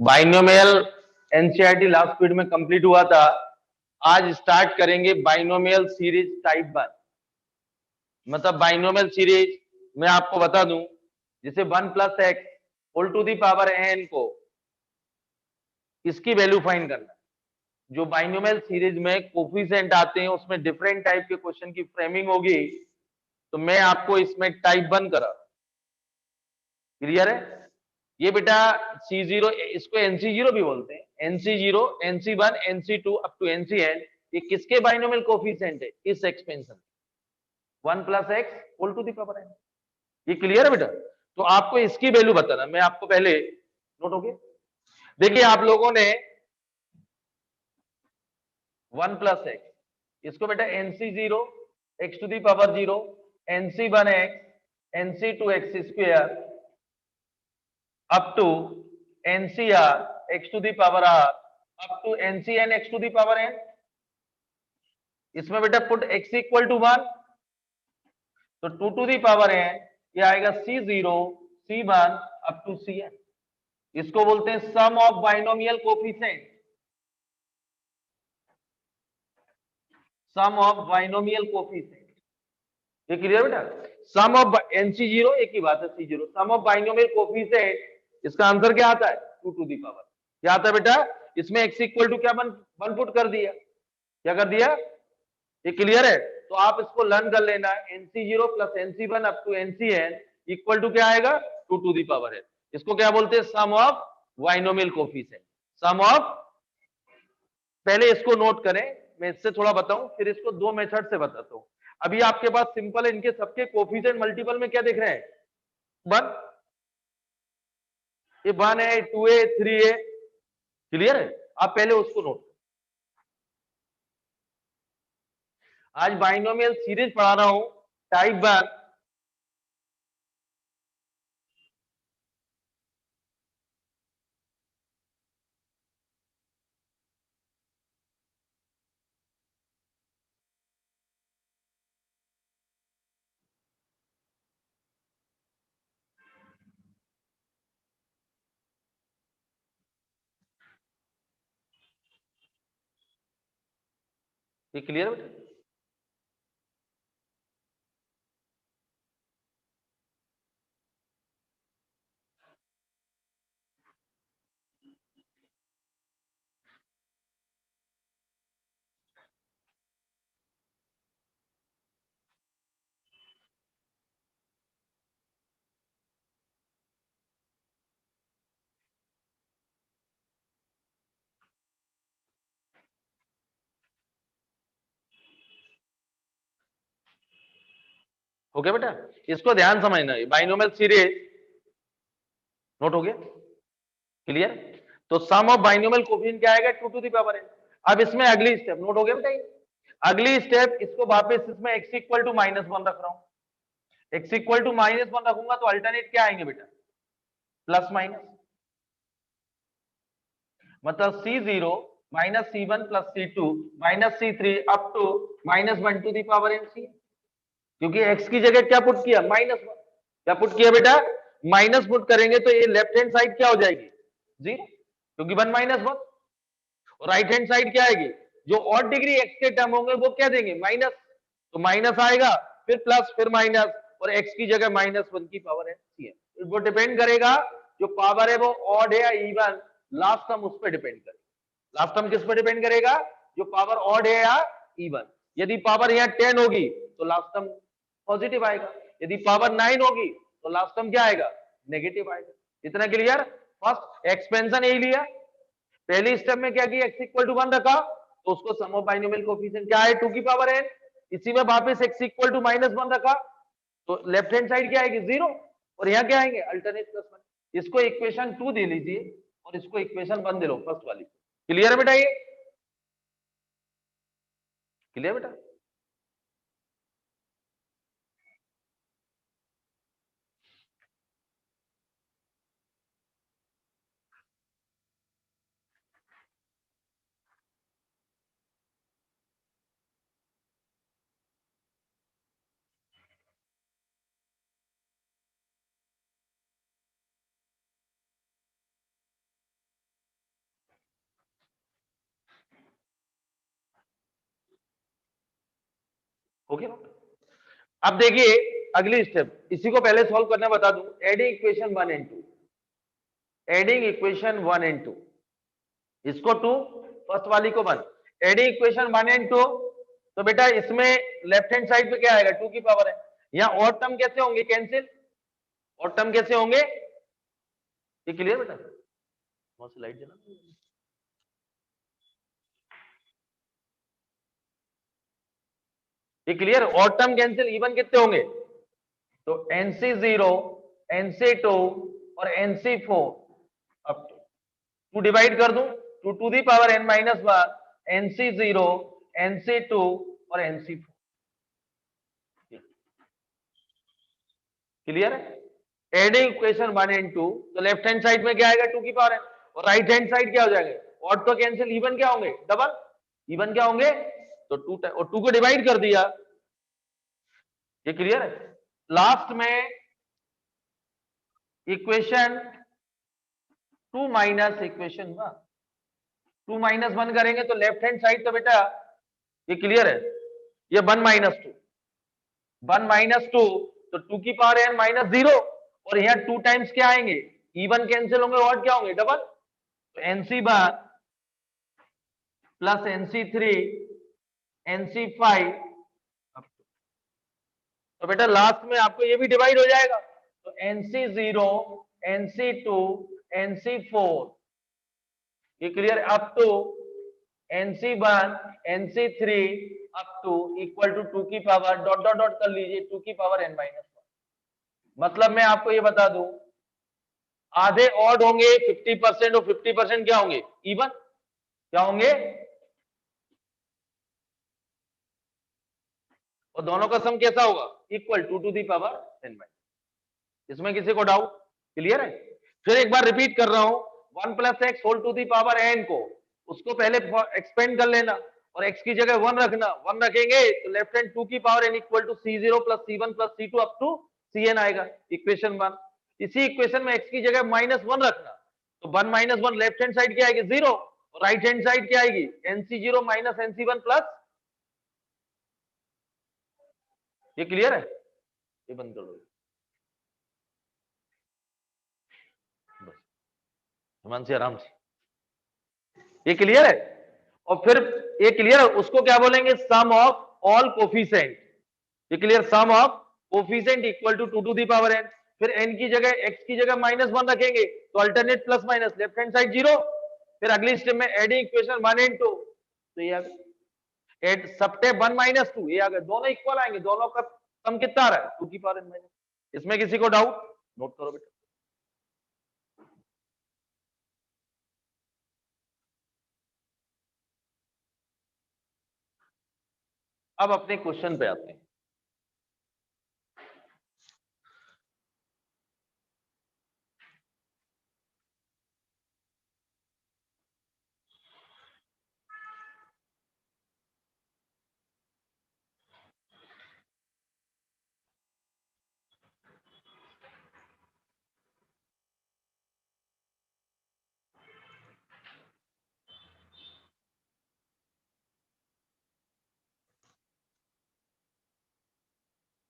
Binomial NCERT last period में complete हुआ था। आज स्टार्ट करेंगे बाइनोमियल सीरीज टाइप 1। मतलब बाइनोमियल सीरीज मैं आपको बता दूं, जैसे 1 + x whole to the power n को इसकी वैल्यू फाइंड करना। जो बाइनोमियल सीरीज में कोफिशिएंट आते हैं उसमें डिफरेंट टाइप के क्वेश्चन की फ्रेमिंग होगी, तो मैं आपको इसमें टाइप 1 करा। क्लियर है? ये बेटा C0, इसको NC0 भी बोलते हैं। NC0, NC1, NC2 up to NCn, ये किसके बाइनोमियल कोफिशिएंट है? इस expansion 1 + x whole to the power n। ये क्लियर है बेटा? तो आपको इसकी वैल्यू बताना, मैं आपको पहले नोट हो गया। देखिए आप लोगों ने 1 + x, इसको बेटा NC0 x to the power 0, NC1x, NC2x² up to NCr x to the power r up to NCn x to the power n। इसमें बेटा पुट x इक्वल टू 1, तो 2 टू दी पावर n, ये आएगा C0 C1 up to Cn। इसको बोलते हैं sum of binomial coefficient. Sum of binomial coefficient, ये clear बेटा? सम ऑफ NC0 एक ही बात है, C0 sum of binomial coefficient. इसका आंसर क्या आता है? 2 टू दी पावर। क्या आता है बेटा? इसमें x इक्वल टू क्या वन पुट कर दिया। क्या कर दिया? ये क्लियर है? तो आप इसको लर्न कर लेना, NC0 + NC1 up to NCn equal to क्या आएगा? 2 टू दी पावर है। इसको क्या बोलते हैं? Sum of binomial coefficient. Sum of, पहले इसको नोट करें, मैं इससे थोड़ा बताऊं, फिर इसको दो मेथड से बताता हूं। अभी आपके पास सिंपल है, इनके सबके कोफिशिएंट मल्टीपल में क्या देख रहे हैं? 1, ये 1 है, 2 है, 3 है। क्लियर है? आप पहले उसको नोट। आज बाइनोमियल सीरीज पढ़ा रहा हूं टाइप 1। ये क्लियर है बेटा? हो गया बेटा? इसको ध्यान समझना है, बाइनोमियल सीरीज नोट हो गया? क्लियर? तो सम ऑफ बाइनोमियल कोफिशिएंट क्या आएगा? 2 टू दी पावर n। अब इसमें अगली स्टेप नोट हो गया बेटा? अगली स्टेप, इसको वापस इसमें x इक्वल टू -1 रख रहा हूं। x इक्वल टू -1 रखूंगा तो अल्टरनेट क्या आएंगे बेटा? Plus minus. मतलब C0 -C1 + C2 -C3 up to -1 to the power n C। क्योंकि x की जगह क्या पुट किया? -1। क्या पुट किया बेटा? माइनस पुट करेंगे तो ये लेफ्ट हैंड साइड क्या हो जाएगी? 0, क्योंकि 1 - 1। और राइट हैंड साइड क्या आएगी? जो ऑड डिग्री x के टर्म होंगे वो क्या देंगे? माइनस। तो माइनस आएगा, फिर प्लस, फिर माइनस, और x की जगह -1 की पावर है। वो डिपेंड करेगा, जो पावर है वो ऑड है या इवन, लास्ट टर्म उस पर डिपेंड करेगा। लास्ट टर्म किस पर डिपेंड करेगा? जो पावर ऑड है या इवन। यदि पावर यहाँ 10 होगी तो लास्ट टर्म पॉजिटिव आएगा। यदि पावर 9 होगी तो लास्ट टर्म क्या आएगा? नेगेटिव आएगा। इतना क्लियर? फर्स्ट एक्सपेंशन यही लिया। पहली स्टेप में क्या किया? x इक्वल टू 1 रखा, तो उसको सम ऑफ बाइनोमियल कोफिशिएंट क्या है? 2 की पावर n। इसी में वापस x इक्वल टू -1 रखा, तो लेफ्ट हैंड साइड क्या आएगी? 0, और यहाँ क्या आएंगे? अल्टरनेट +1। इसको इक्वेशन 2 दे लीजिए और इसको इक्वेशन 1 दे लो, फर्स्ट वाली। क्लियर है बेटा? ये क्लियर बेटा? ओके ना। अब देखिए अगली स्टेप, इसी को पहले सॉल्व करना बता दूं। Adding equation 1 and 2, adding equation 1 and 2, इसको 2, फर्स्ट वाली को 1। एडिंग इक्वेशन 1 एंड 2, तो बेटा इसमें लेफ्ट हैंड साइड पे क्या आएगा, 2 की पावर है। यहाँ और टर्म कैसे होंगे, कैंसिल, और टर्म कैसे होंगे, ये क्लियर बेटा। वहां से लाइट जला, ये क्लियर। और टर्म कैंसिल, इवन कितने होंगे, तो NC0, NC2 और NC4 अब टू डिवाइड कर दूं, 2 to the power n minus 1, NC0, NC2 और NC4। क्लियर है। एडिंग इक्वेशन 1 एंड 2, तो लेफ्ट हैंड साइड में क्या आएगा, 2 की पावर n, और राइट हैंड साइड क्या हो जाएगा, ऑड तो कैंसिल, इवन क्या होंगे, डबल, इवन क्या होंगे, तो 2 और 2 को डिवाइड कर दिया। ये क्लियर है। लास्ट में इक्वेशन 2 माइनस इक्वेशन 1, 2 माइनस 1 करेंगे तो लेफ्ट हैंड साइड तो बेटा ये क्लियर है, ये 1 माइनस 2, 1 माइनस 2, तो 2 की पावर n माइनस 0, और यहाँ 2 टाइम्स क्या आएंगे, इवन कैंसिल होंगे, और क्या होंगे, डबल, तो NC1 प्लस NC3 NC5, तो बेटा लास्ट में आपको ये भी डिवाइड हो जाएगा, तो NC0 NC2 NC4, ये clear, up to NC1 NC3 up to equal to 2 की पावर डॉट डॉट डॉट कर लीजिए 2 की पावर n माइनस 1। मतलब मैं आपको ये बता दूं, आधे ऑड होंगे 50% और 50% क्या होंगे, इवन, क्या होंगे, और दोनों का सम कैसा होगा, equal to the power n minus. इसमें किसी को डाउट, क्लियर है। फिर एक बार रिपीट कर रहा हूं, 1 plus X whole to the power n को, उसको पहले एक्सपेंड कर लेना, और x की जगह 1 रखना, 1 रखेंगे तो लेफ्ट हैंड 2 की power n equal to C0 plus C1 plus C2 up to Cn आएगा, इक्वेशन 1। इसी इक्वेशन में x की जगह -1 रखना, तो 1 माइनस 1 लेफ्ट हैंड साइड क्या आएगी, 0, और राइट हैंड साइड क्या आएगी, NC0 माइनस NC1 प्लस, ये क्लियर है। ये बंद कर दो बस, ध्यान से, आराम से, ये क्लियर है। और फिर ये क्लियर है, उसको क्या बोलेंगे, सम ऑफ ऑल कोफिशिएंट, ये clear, sum of coefficient equal to 2 the power n। फिर n की जगह x की जगह -1 रखेंगे, तो alternate plus minus, left hand side 0। फिर अगली स्टेप में एडिंग इक्वेशन 1 एंड 2, तो ये एड सबटेप 1 माइनस 2, ये आ गए, दोनों इक्वल आएंगे, दोनों का सम कितना आ रहा है, 2 की पावर n माइनस। इसमें किसी को डाउट, नोट करो बेटा। अब अपने क्वेश्चन पे आते हैं।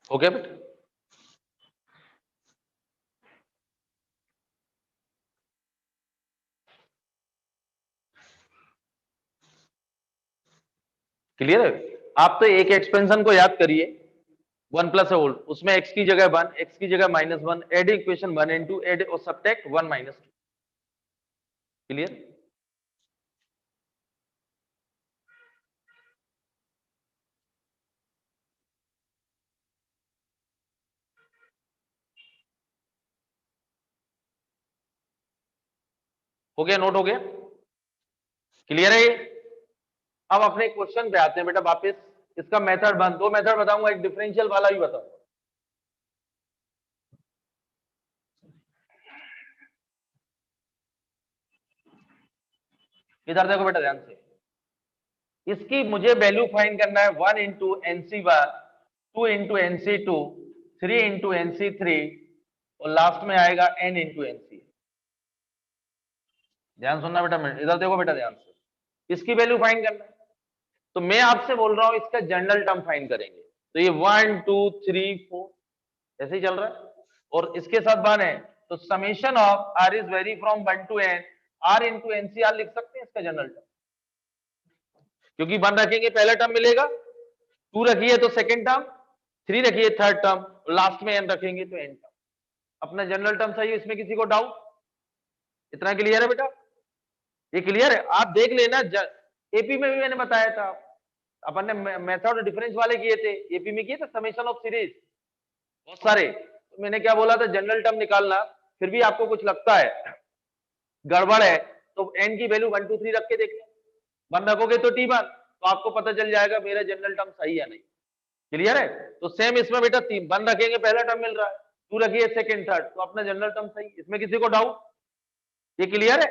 ओके बेटा, क्लियर है। आप तो एक एक्सपेंशन को याद करिए, 1 प्लस होल, उसमें x की जगह 1, x की जगह -1, एड इक्वेशन 1 एंड 2, एड और सबट्रैक्ट 1 माइनस 2, क्लियर। हो गया, नोट हो गया, क्लियर है ये। अब अपने क्वेश्चन पे आते हैं बेटा वापस। इसका मेथड बन, दो मेथड बताऊंगा, एक डिफरेंशियल वाला भी बताऊंगा। इधर देखो बेटा ध्यान से, इसकी मुझे वैल्यू फाइंड करना है 1 into NC1, 2 into NC2, 3 into NC3, और लास्ट में आएगा n इंटू NC। ध्यान सुनना बेटा, इधर देखो बेटा ध्यान से, इसकी वैल्यू फाइंड करना है। तो मैं आपसे बोल रहा हूं इसका जनरल टर्म फाइंड करेंगे, तो ये 1 2 3 4 ऐसे ही चल रहा है, और इसके साथ 1 है, तो summation of R is vary from 1 to N, R into NCR लिख सकते हैं इसका जनरल टर्म, क्योंकि 1 रखेंगे पहला टर्म मिलेगा, 2 रखिए तो सेकेंड टर्म, 3 रखिए थर्ड टर्म, लास्ट में एन रखेंगे तो एन टर्म। अपना जनरल टर्म सही है, इसमें किसी को डाउट? इतना क्लियर है बेटा? ये क्लियर है? आप देख लेना, एपी में भी मैंने बताया था, अपन ने मेथड डिफरेंस वाले किए थे, एपी में किए थे समेशन ऑफ सीरीज बहुत सारे, तो मैंने क्या बोला था, जनरल टर्म निकालना, फिर भी आपको कुछ लगता है गड़बड़ है तो एन की वैल्यू 1 2 3 रख के देख लें, 1 रखोगे तो टी 1, तो आपको पता चल जाएगा मेरा जनरल टर्म सही है नहीं। क्लियर है? तो सेम इसमें बेटा 1 रखेंगे पहला टर्म मिल रहा है, 2 रखिए सेकंड थर्ड, तो अपना जनरल टर्म सही, इसमें किसी को डाउट? ये क्लियर है?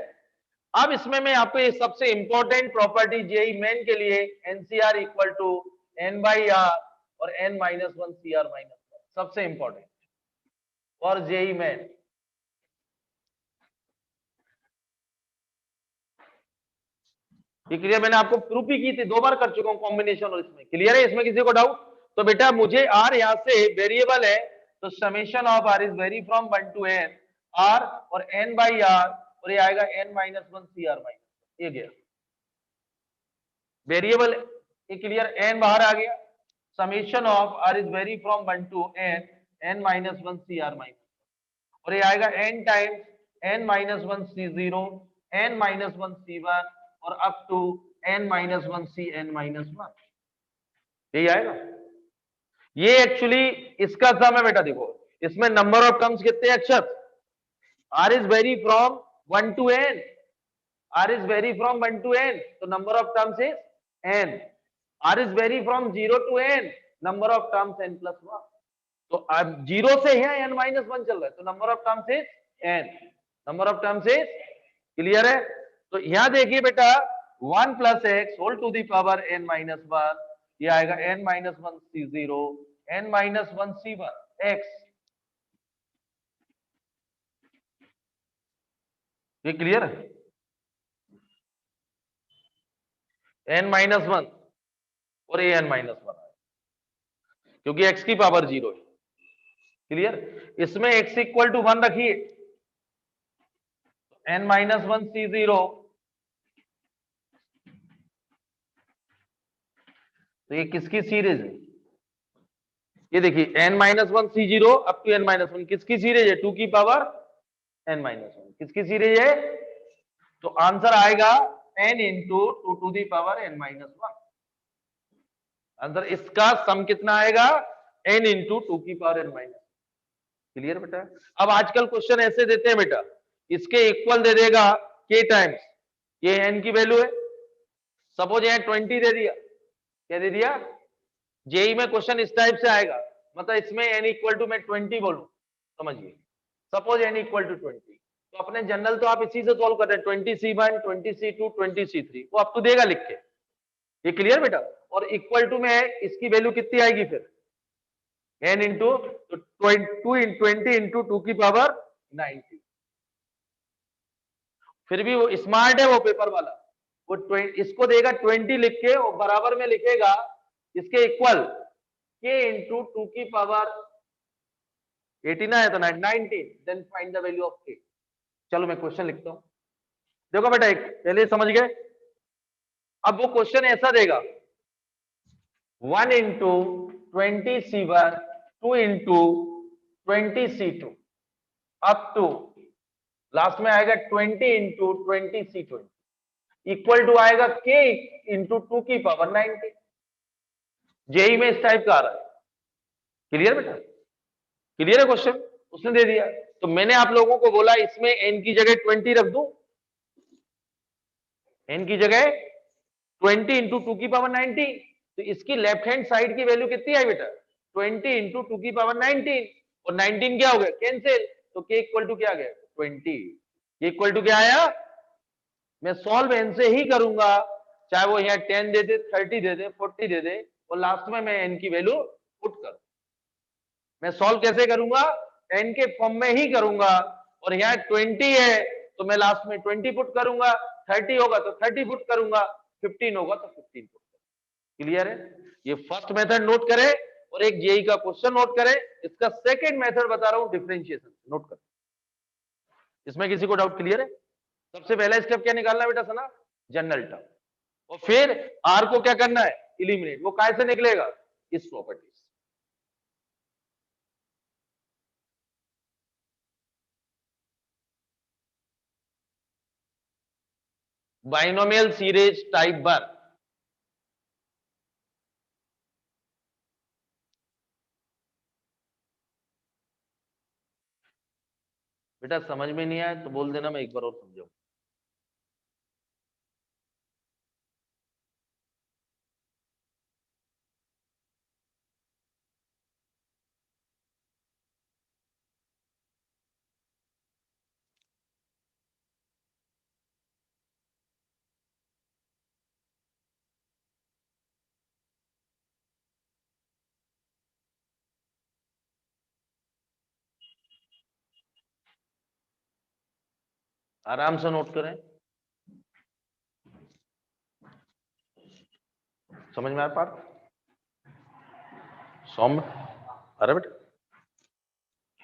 अब इसमें मैं आपको ये सबसे इंपॉर्टेंट प्रॉपर्टी जेई मेन के लिए NCR equal to N by are और n minus 1 C are minus 1, सबसे इंपॉर्टेंट और जेई मेन। ये क्लियर? मैंने आपको प्रूफ ही की थी, 2 बार कर चुका हूं कॉम्बिनेशन, और इसमें क्लियर है? इसमें किसी को डाउट? तो बेटा मुझे आर यहां से वेरिएबल है, तो summation of R is vary from 1 to N R और एन बाई आर, और ये आएगा N minus 1 C are minus, ये गया वेरिएबल। ये क्लियर? एन बाहर आ गया, summation of R is vary from 1 to N N minus 1 C are minus, और ये आएगा N times N minus 1 C zero N minus 1 C 1 और up to N minus 1 C N minus 1, यही आएगा। ये एक्चुअली इसका सम है बेटा, देखो इसमें नंबर ऑफ टर्म्स कितने अक्षर, r is vary from 1 to N, r is vary from 1 to n, तो number of terms is n, r is vary from 0 to n, number of terms n plus 1, तो अब 0 से है N minus 1 चल रहा है, तो number of terms is N, number of terms is, clear है? तो यहां देखिए बेटा 1 plus X whole to the power N minus 1, ये आएगा N minus 1 C zero N minus 1 C 1 X, ये क्लियर है? एन माइनस 1 और ए एन माइनस 1, क्योंकि एक्स की पावर 0 है। क्लियर? इसमें एक्स इक्वल टू 1 रखिए, एन माइनस 1 सी जीरो, तो ये किसकी सीरीज है? ये देखिए N minus 1 C zero up to N minus 1, किसकी सीरीज है? 2 की पावर एन माइनस 1, किसकी सीरीज है? तो आंसर आएगा N into 2 to the power N minus 1, answer इसका सम कितना आएगा? एन इंटू 2 की पावर एन माइनस। क्लियर बेटा? अब आजकल क्वेश्चन ऐसे देते हैं बेटा, इसके इक्वल दे देगा के टाइम्स, ये एन की वैल्यू है, सपोज यहाँ 20 दे दिया, क्या दे दिया? जेई में क्वेश्चन इस टाइप से आएगा, मतलब इसमें एन इक्वल टू मैं 20 बोलूं, समझिए सपोज एन इक्वल टू 20, तो अपने जनरल तो आप इसी से सॉल्व कर रहे हैं, 20C1 20C2 20C3, वो आपको देगा लिख के। ये क्लियर बेटा? और इक्वल टू में इसकी वैल्यू कितनी आएगी फिर? एन इंटू 20 इंटू 2 की पावर 90। फिर भी वो स्मार्ट है वो पेपर वाला, वो इसको देगा 20 लिख के और बराबर में लिखेगा इसके इक्वल के इंटू 2 की पावर 18 है तो 19, then find the value of K. चलो मैं क्वेश्चन लिखता हूं, देखो बेटा एक पहले समझ गए। अब वो क्वेश्चन ऐसा देगा 1 into 20C1 2 into 20C2 up to last में आएगा 20 इंटू 20C20 इक्वल टू आएगा के इंटू 2 की पावर 90। जेई में इस टाइप का आ रहा है। क्लियर बेटा? क्लियर है क्वेश्चन? उसने दे दिया, तो मैंने आप लोगों को बोला इसमें एन की जगह 20 रख दूं, एन की जगह 20 इंटू 2 की पावर 90, तो इसकी लेफ्ट हैंड साइड की वैल्यू कितनी आई बेटा? 20 इंटू 2 की पावर 19, और 19 क्या हो गया? कैंसिल, तो के इक्वल टू क्या आ गया? 20। के इक्वल टू क्या आया? मैं सॉल्व एन से ही करूंगा, चाहे वो यहाँ 10 दे दे, 30 दे दे, 40 दे दे, और लास्ट में मैं एन की वैल्यू पुट करूं। मैं सॉल्व कैसे करूंगा? एन के फॉर्म में ही करूंगा, और यहाँ 20 है तो मैं लास्ट में 20 पुट करूंगा, 30 होगा तो 30 पुट करूंगा, 15 होगा तो 15 पुट करूंगा। क्लियर है? ये फर्स्ट मेथड नोट करें और एक जेई का क्वेश्चन नोट करें। इसका सेकंड मेथड बता रहा हूं, डिफरेंशिएशन, नोट करें। इसमें किसी को डाउट क्लियर है? सबसे पहला स्टेप क्या निकालना है बेटा सना? General term. और फिर आर को क्या करना है? इलिमिनेट। वो काय से निकलेगा? इस प्रॉपर्टी से। Binomial series type 1। बेटा समझ में नहीं आया तो बोल देना, मैं एक बार और समझाऊं। आराम से नोट करें। समझ में आया पार्थ? सौम्य, अरे बेटा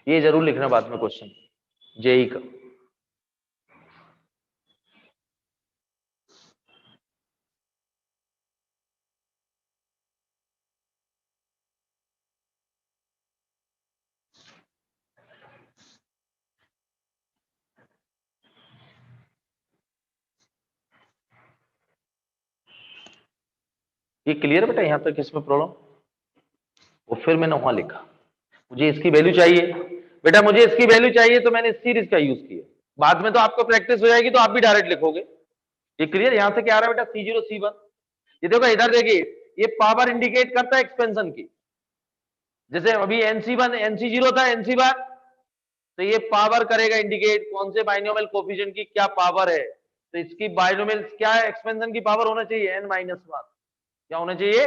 ये जरूर लिखना बाद में क्वेश्चन जेई का। ये क्लियर बेटा यहां तक? इसमें प्रॉब्लम? और फिर मैंने वहां लिखा मुझे इसकी वैल्यू चाहिए। बेटा मुझे इसकी वैल्यू चाहिए तो मैंने सीरीज का यूज किया। बाद में तो आपको प्रैक्टिस हो जाएगी तो आप भी डायरेक्ट लिखोगे। ये क्लियर? यहां से क्या आ रहा है बेटा? C0 C1। ये देखो इधर देखिए, ये पावर इंडिकेट करता है एक्सपेंशन की। जैसे अभी NC1 NC0 था, NC1, तो ये पावर करेगा इंडिकेट कौन से बाइनोमियल कोफिशिएंट की क्या पावर है। तो इसकी बाइनोमियल क्या है? एक्सपेंशन की पावर होना चाहिए n-1। क्या होना चाहिए?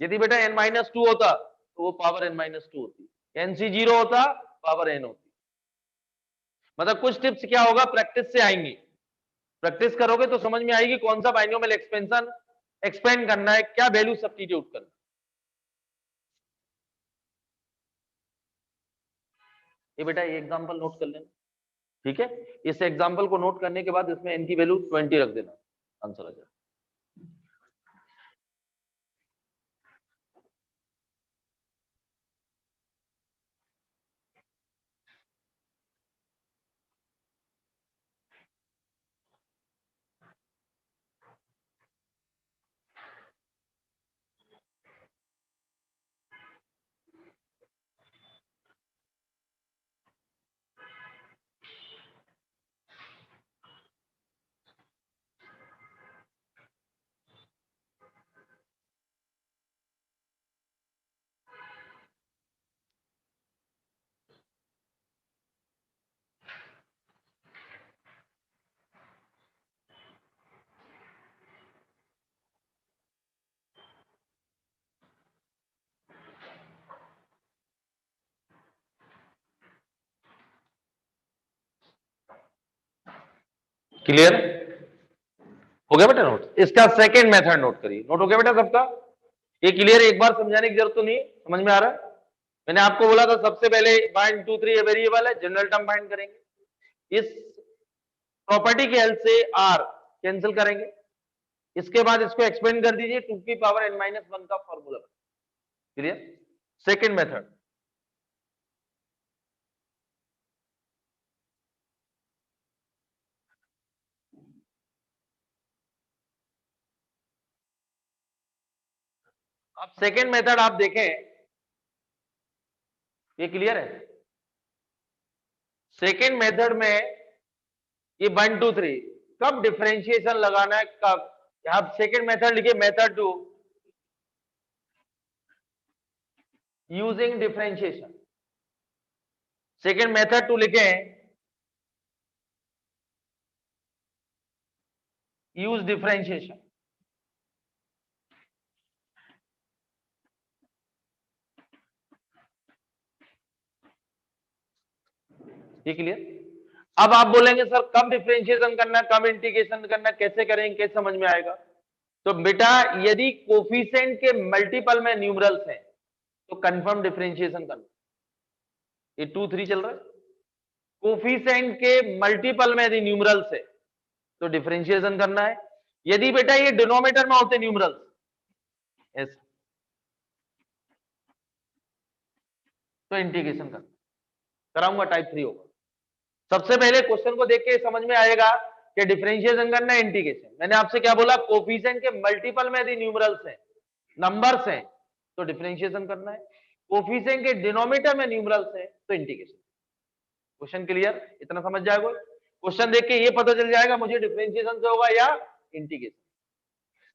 यदि बेटा n-2 होता तो वो पावर n-2 होती। NC0 होता, पावर n होती। मतलब कुछ टिप्स क्या होगा, प्रैक्टिस से आएंगी। प्रैक्टिस करोगे तो समझ में आएगी कौन सा बाइनोमियल एक्सपेंशन एक्सपेंड करना है, क्या वैल्यू सब्स्टिट्यूट करना है। ये बेटा ये एग्जांपल नोट कर लेना, ठीक है? इस एग्जांपल को नोट करने के बाद इसमें n की वैल्यू 20 रख देना, आंसर आ जाएगा। क्लियर हो गया बेटा? नोट इसका सेकंड मेथड नोट करिए। नोट हो गया बेटा सबका? ये क्लियर? एक बार समझाने की जरूरत तो नहीं, समझ में आ रहा है? मैंने आपको बोला था सबसे पहले बाइंड 2 3 वेरिएबल है, जनरल टर्म बाइंड करेंगे। इस प्रॉपर्टी की हेल्प से आर कैंसिल करेंगे। इसके बाद इसको एक्सपेंड कर दीजिए 2 की पावर n-1 का फॉर्मूला। क्लियर? Second method. अब सेकंड मेथड आप देखें, ये क्लियर है? सेकंड मेथड में ये 1 2 3 कब डिफरेंशिएशन लगाना है, कब? आप सेकंड मेथड लिखिए, method 2 using differentiation. Second method 2 लिखें, यूज डिफरेंशिएशन। ये क्लियर? अब आप बोलेंगे सर कब डिफरेंशिएशन करना है, कब इंटीग्रेशन करना है, कैसे करेंगे, कैसे समझ में आएगा? तो बेटा यदि कोफिशिएंट के मल्टीपल में न्यूमरल्स हैं तो कंफर्म डिफरेंशिएशन करना। ये 2 3 चल रहा है, कोफिशिएंट के मल्टीपल में यदि न्यूमरल्स है तो डिफरेंशिएशन करना है। यदि बेटा ये डिनोमिनेटर में होते न्यूमरल्स ऐसा तो इंटीग्रेशन करना। कराऊंगा, टाइप 3 होगा। सबसे पहले क्वेश्चन को देख के समझ में आएगा कि डिफरेंशिएशन करना है, इंटीग्रेशन। मैंने आपसे क्या बोला, कोफिशिएंट के मल्टीपल में यदि न्यूमरल्स हैं, नंबर्स हैं, तो डिफरेंशिएशन करना है। कोफिशिएंट के डिनोमिनेटर में न्यूमरल्स हैं तो इंटीग्रेशन। Question clear? इतना समझ जाएगा। क्वेश्चन देख के ये पता चल जाएगा मुझे डिफरेंशिएशन से होगा या इंटीग्रेशन।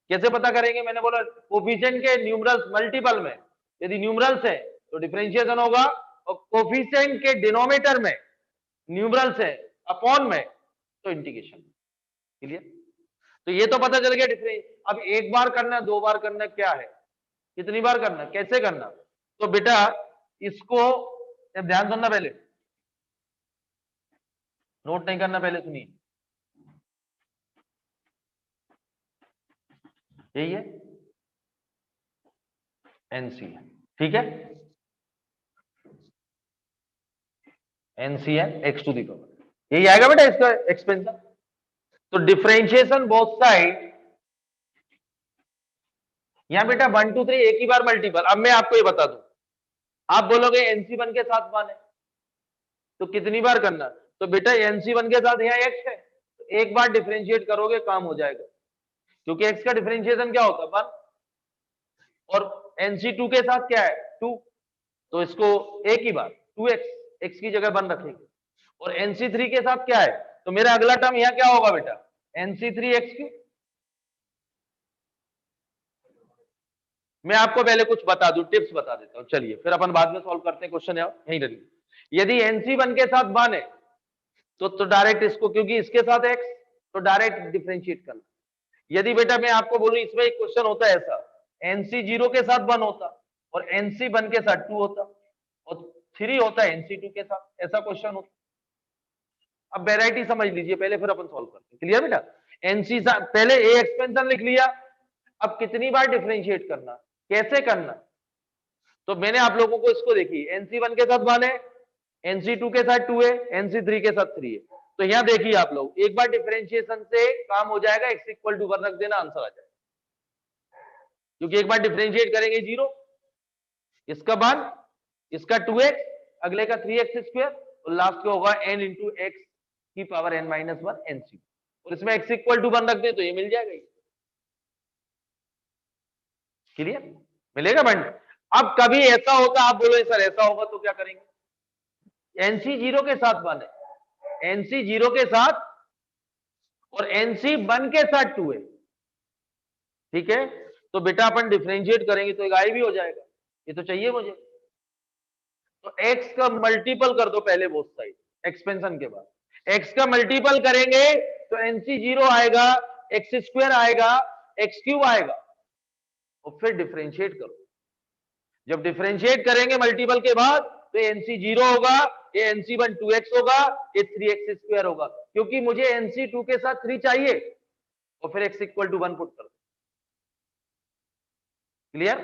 कैसे पता करेंगे? मैंने बोला कोफिशिएंट के न्यूमरल्स मल्टीपल में यदि न्यूमरल्स है तो डिफरेंशिएशन होगा, और कोफिशिएंट के डिनोमिनेटर में न्यूमरल्स है अपॉन में तो इंटीग्रेशन। क्लियर? तो ये तो पता चल गया डिफरेंस। अब एक बार करना, 2 बार करना, क्या है, कितनी बार करना, कैसे करना? तो बेटा इसको ध्यान सुनना, पहले नोट नहीं करना, पहले सुनिए। यही है एनसी है, ठीक है, NCN X to the power, यही आएगा बेटा इसका एक्सपेंशन। तो डिफरेंशिएशन बोथ साइड, यहां बेटा 1 2 3 एक ही बार मल्टीपल। अब मैं आपको ये बता दूं, आप बोलोगे NC1 के साथ 1 है तो कितनी बार करना? तो बेटा NC1 के साथ यहाँ x है, तो एक बार डिफरेंशिएट करोगे काम हो जाएगा, क्योंकि x का डिफरेंशिएशन क्या होता है 1, और NC2 के साथ क्या है 2, तो इसको एक ही बार 2x, x की जगह 1 रखेंगे। और NC3 के साथ क्या है, तो मेरा अगला टर्म यहाँ क्या होगा बेटा, NC3x3। मैं आपको पहले कुछ बता दूं, टिप्स बता देता हूं, चलिए फिर अपन बाद में सॉल्व करते हैं क्वेश्चन। यहीं रहिए। यदि NC1 के साथ 1 है तो डायरेक्ट इसको, क्योंकि इसके साथ x, तो डायरेक्ट डिफरेंशिएट करना। यदि बेटा मैं आपको बोलूं, इसमें एक क्वेश्चन होता है ऐसा, NC0 के साथ 1 होता और NC1 के साथ 2 होता और 3 होता है NC2 के साथ, ऐसा क्वेश्चन होता। अब वेराइटी समझ लीजिए पहले, फिर अपन सॉल्व करते हैं। क्लियर बेटा? NC पहले ए एक्सपेंशन लिख लिया, अब कितनी बार डिफरेंशिएट करना, कैसे करना? तो मैंने आप लोगों को इसको देखी, NC1 के साथ 1 है, NC2 के साथ 2 है, NC3 के साथ 3 है। तो यहां देखिए आप लोग, एक बार डिफरेंशिएशन से काम हो जाएगा, x इक्वल टू 1 रख देना, आंसर आ जाएगा, क्योंकि एक बार डिफरेंशिएट करेंगे 0, इसका 1, इसका 2x, अगले का 3x स्क्वायर, और लास्ट का होगा n इंटू एक्स की पावर n माइनस 1 NC, और इसमें x इक्वल टू 1 रख दे तो ये मिल जाएगा। क्लियर? मिलेगा बंड? अब कभी ऐसा होता, आप बोलो सर ऐसा होगा तो क्या करेंगे? NC0 के साथ 1 है, NC0 के साथ, और NC1 के साथ 2 है, ठीक है, तो बेटा अपन डिफरेंशिएट करेंगे तो एक आई भी हो जाएगा, ये तो चाहिए मुझे। तो x का मल्टीपल कर दो पहले बोथ साइड, एक्सपेंशन के बाद x का मल्टीपल करेंगे तो NC0 आएगा, x स्क्वायर आएगा, x क्यूब आएगा, और फिर डिफरेंशिएट करो। जब डिफरेंशिएट करेंगे मल्टीपल के बाद तो NC0 होगा, ये NC1 2x होगा, ये 3x स्क्वायर होगा, क्योंकि मुझे NC2 के साथ 3 चाहिए, और फिर x इक्वल टू 1 पुट कर दो। क्लियर?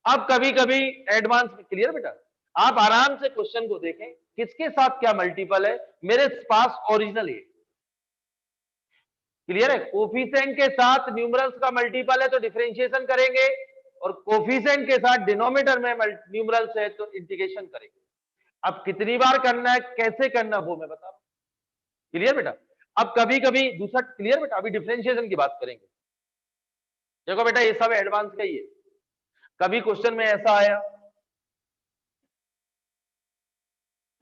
अब कभी कभी एडवांस में, क्लियर बेटा? आप आराम से क्वेश्चन को देखें, किसके साथ क्या मल्टीपल है, मेरे पास ओरिजिनल है। क्लियर है? कोफिशिएंट के साथ न्यूमरल्स का मल्टीपल है तो डिफरेंशिएशन करेंगे, और कोफिशिएंट के साथ डिनोमिनेटर में न्यूमरल्स है तो इंटीग्रेशन करेंगे। अब कितनी बार करना है, कैसे करना, वो मैं बता रहा हूं। क्लियर बेटा? अब कभी कभी दूसरा, क्लियर बेटा? अभी डिफरेंशिएशन की बात करेंगे। देखो बेटा ये सब एडवांस का ही है। कभी क्वेश्चन में ऐसा आया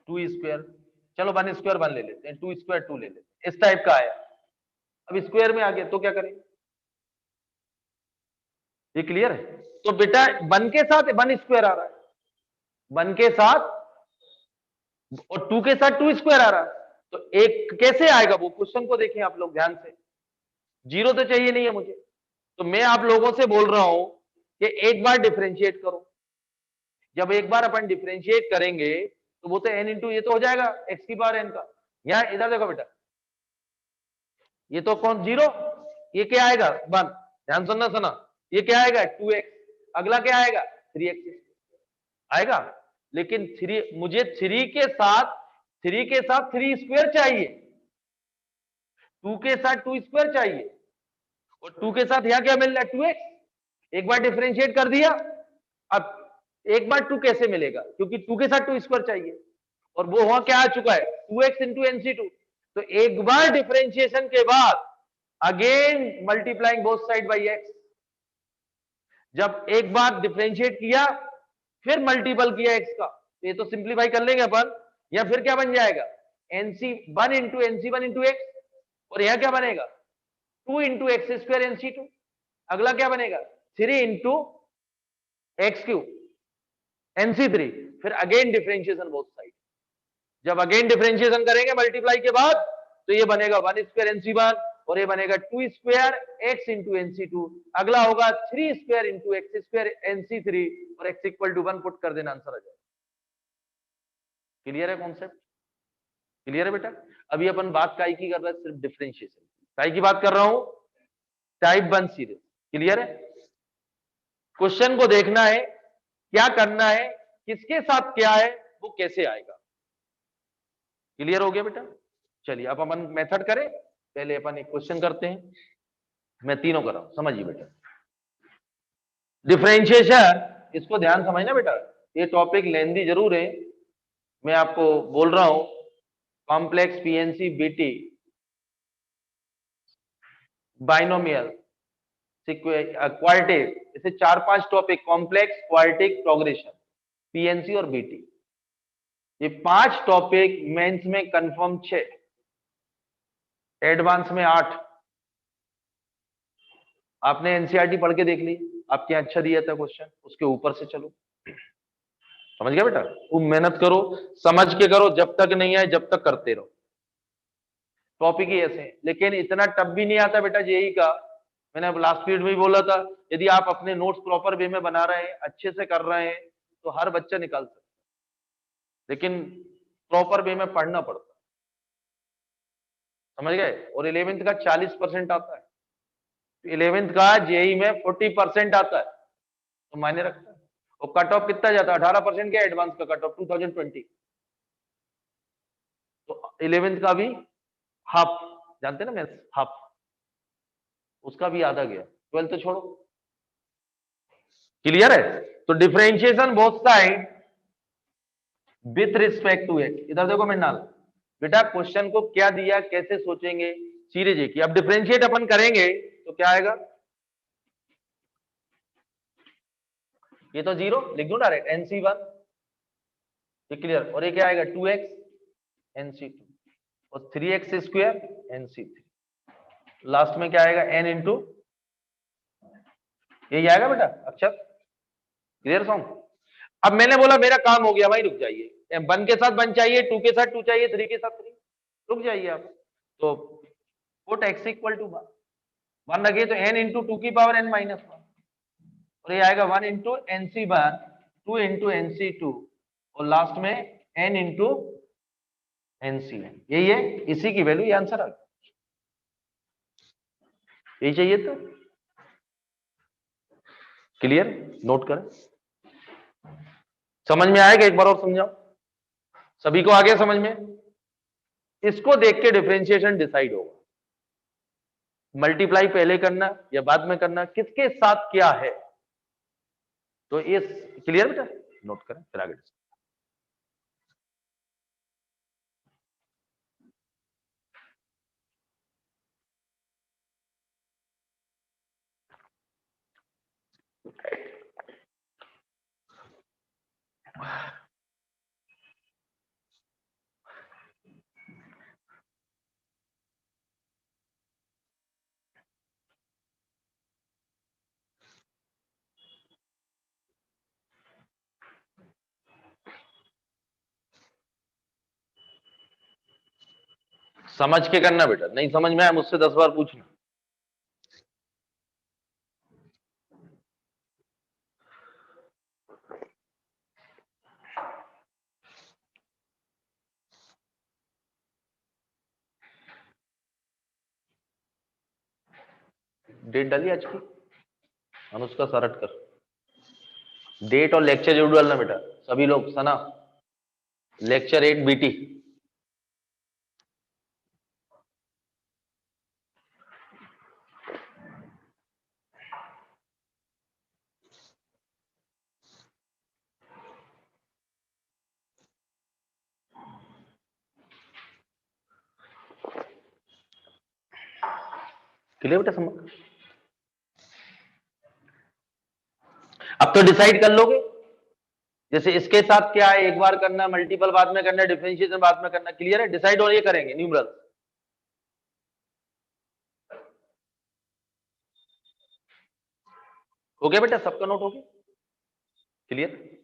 2 स्क्वायर, चलो 1 स्क्वायर 1 ले लेते हैं, 2 स्क्वायर 2 ले लेते हैं, इस टाइप का आया। अब स्क्वायर में आ गया तो क्या करेंगे? ये क्लियर है? तो बेटा 1 के साथ 1 स्क्वायर आ रहा है, 1 के साथ, और 2 के साथ 2 स्क्वायर आ रहा है, तो एक कैसे आएगा वो क्वेश्चन को देखें आप लोग ध्यान से। 0 तो चाहिए नहीं है मुझे, तो मैं आप लोगों से बोल रहा हूं कि एक बार डिफरेंशिएट करो। जब एक बार अपन डिफरेंशिएट करेंगे तो वो तो n इंटू ये तो हो जाएगा x की पावर n का। यहां इधर देखो बेटा, ये तो कौन 0, ये क्या आएगा 1, ध्यान सुनना सुना, ये क्या आएगा 2x, अगला क्या आएगा 3x आएगा। लेकिन मुझे 3 के साथ 3 स्क्वायर चाहिए, 2 के साथ 2 स्क्वायर चाहिए, और 2 के साथ यहां क्या मिल रहा है 2x। एक बार डिफरेंशिएट कर दिया, अब एक बार 2 कैसे मिलेगा, क्योंकि 2 के साथ 2 स्क्वायर चाहिए, और वो वहां क्या आ चुका है 2x इंटू NC2। तो एक बार डिफरेंशिएशन के बाद again multiplying both side by x। जब एक बार डिफरेंशिएट किया फिर मल्टीपल किया x का, ये तो सिंप्लीफाई कर लेंगे अपन, या फिर क्या बन जाएगा NC1 into NC1 into x, और यह क्या बनेगा 2 इंटू एक्स स्क्वायर NC2। अगला क्या बनेगा 3 इंटू एक्स क्यू NC3। फिर अगेन डिफरेंशिएशन बोथ साइड। जब अगेन डिफरेंशिएशन करेंगे मल्टीप्लाई के बाद, तो ये बनेगा 1 स्क्वायर NC1, और ये बनेगा 2 स्क्वायर x इंटू NC2। अगला होगा 3 square into x square NC3, और x इक्वल टू 1 पुट कर देना, आंसर आ जाएगा। क्लियर है कॉन्सेप्ट? क्लियर है बेटा? अभी अपन बात काय की कर रहे हैं, सिर्फ डिफरेंशिएशन काय की बात कर रहा हूं, टाइप 1 सीरीज। क्लियर है? क्वेश्चन को देखना है, क्या करना है, किसके साथ क्या है, वो कैसे आएगा। क्लियर हो गया बेटा? चलिए अब अपन मेथड करें, पहले अपन एक क्वेश्चन करते हैं, मैं तीनों कर रहा हूं, समझिए बेटा। डिफरेंशिएशन, इसको ध्यान समझना बेटा, ये टॉपिक लेंदी जरूर है, मैं आपको बोल रहा हूं। Complex PNC BT, binomial, quadratic, इसे 4-5 topic, complex, quadratic, progression, PNC और बीटी, ये 5 टॉपिक मेंस में कंफर्म 6, एडवांस में 8। आपने एनसीईआरटी पढ़ के देख ली, आपके यहाँ अच्छा दिया था क्वेश्चन, उसके ऊपर से चलो। समझ गया बेटा? खूब मेहनत करो, समझ के करो, जब तक नहीं आए जब तक करते रहो। टॉपिक ही ऐसे हैं, लेकिन इतना टफ भी नहीं आता बेटा जेईई का। मैंने अब लास्ट पीरियड में भी बोला था, यदि आप अपने नोट्स प्रॉपर वे में बना रहे हैं, अच्छे से कर रहे हैं, तो हर बच्चा निकाल सकता है, लेकिन प्रॉपर वे में पढ़ना पड़ता है। समझ गए? और 11th का 40% आता है, 11th का जेईई में 40% आता है, तो मायने रखता है। और कट ऑफ कितना जाता है 18% के, एडवांस का कट ऑफ 2020, तो 11th का भी हाफ, जानते ना मैथ्स हाफ, उसका भी आधा गया, 12th तो छोड़ो। क्लियर है? तो differentiation both side with respect to X. इधर देखो मिन्नाल बेटा, क्वेश्चन को क्या दिया, कैसे सोचेंगे, सीरीज की। अब डिफरेंशिएट अपन करेंगे तो क्या आएगा, ये तो 0 लिख दो डायरेक्ट, NC1, ये क्लियर। और ये क्या आएगा 2x NC2, और 3x स्क्वायर NC3, लास्ट में क्या आएगा n इंटू, यही आएगा बेटा अक्षर। Clear song? अब मैंने बोला मेरा काम हो गया भाई, रुक जाइए, 1 के साथ 1 चाहिए, 2 के साथ 2 चाहिए, 3 के साथ 3, रुक जाइए आप। तो पुट x इक्वल टू 1 रखिए, तो n इंटू 2 की पावर n माइनस 1, और ये आएगा 1 इंटू NC1, 2 इंटू NC2, और लास्ट में n इंटू NCn। यही है, इसी की वैल्यू, ये आंसर आ गया। यही चाहिए तो। क्लियर? नोट करें, समझ में आएगा? एक बार और समझाओ, सभी को आ गया समझ में? इसको देख के डिफरेंशिएशन डिसाइड होगा, मल्टीप्लाई पहले करना या बाद में करना, किसके साथ क्या है। तो ये क्लियर बेटा? नोट करें फिर आगे। समझ के करना बेटा, नहीं समझ में आया मुझसे 10 बार पूछना। डेट डाली आज की? अनुष्का सरट कर डेट और लेक्चर जरूर डालना बेटा सभी लोग। सना लेक्चर 8 बीटी। क्लियर बेटा समझ? अब तो डिसाइड कर लोगे जैसे इसके साथ क्या है, एक बार करना, मल्टीपल बाद में करना, डिफरेंशिएशन बाद में करना। क्लियर है? डिसाइड और ये करेंगे न्यूमरल। हो गया बेटा? सबका नोट हो गया? क्लियर?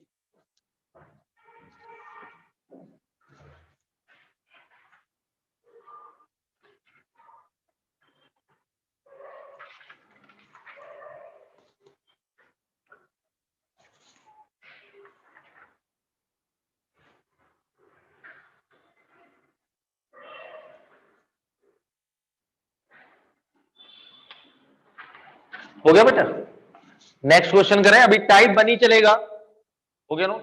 हो गया बेटा? नेक्स्ट क्वेश्चन करें, अभी टाइप बनी चलेगा। हो गया नो?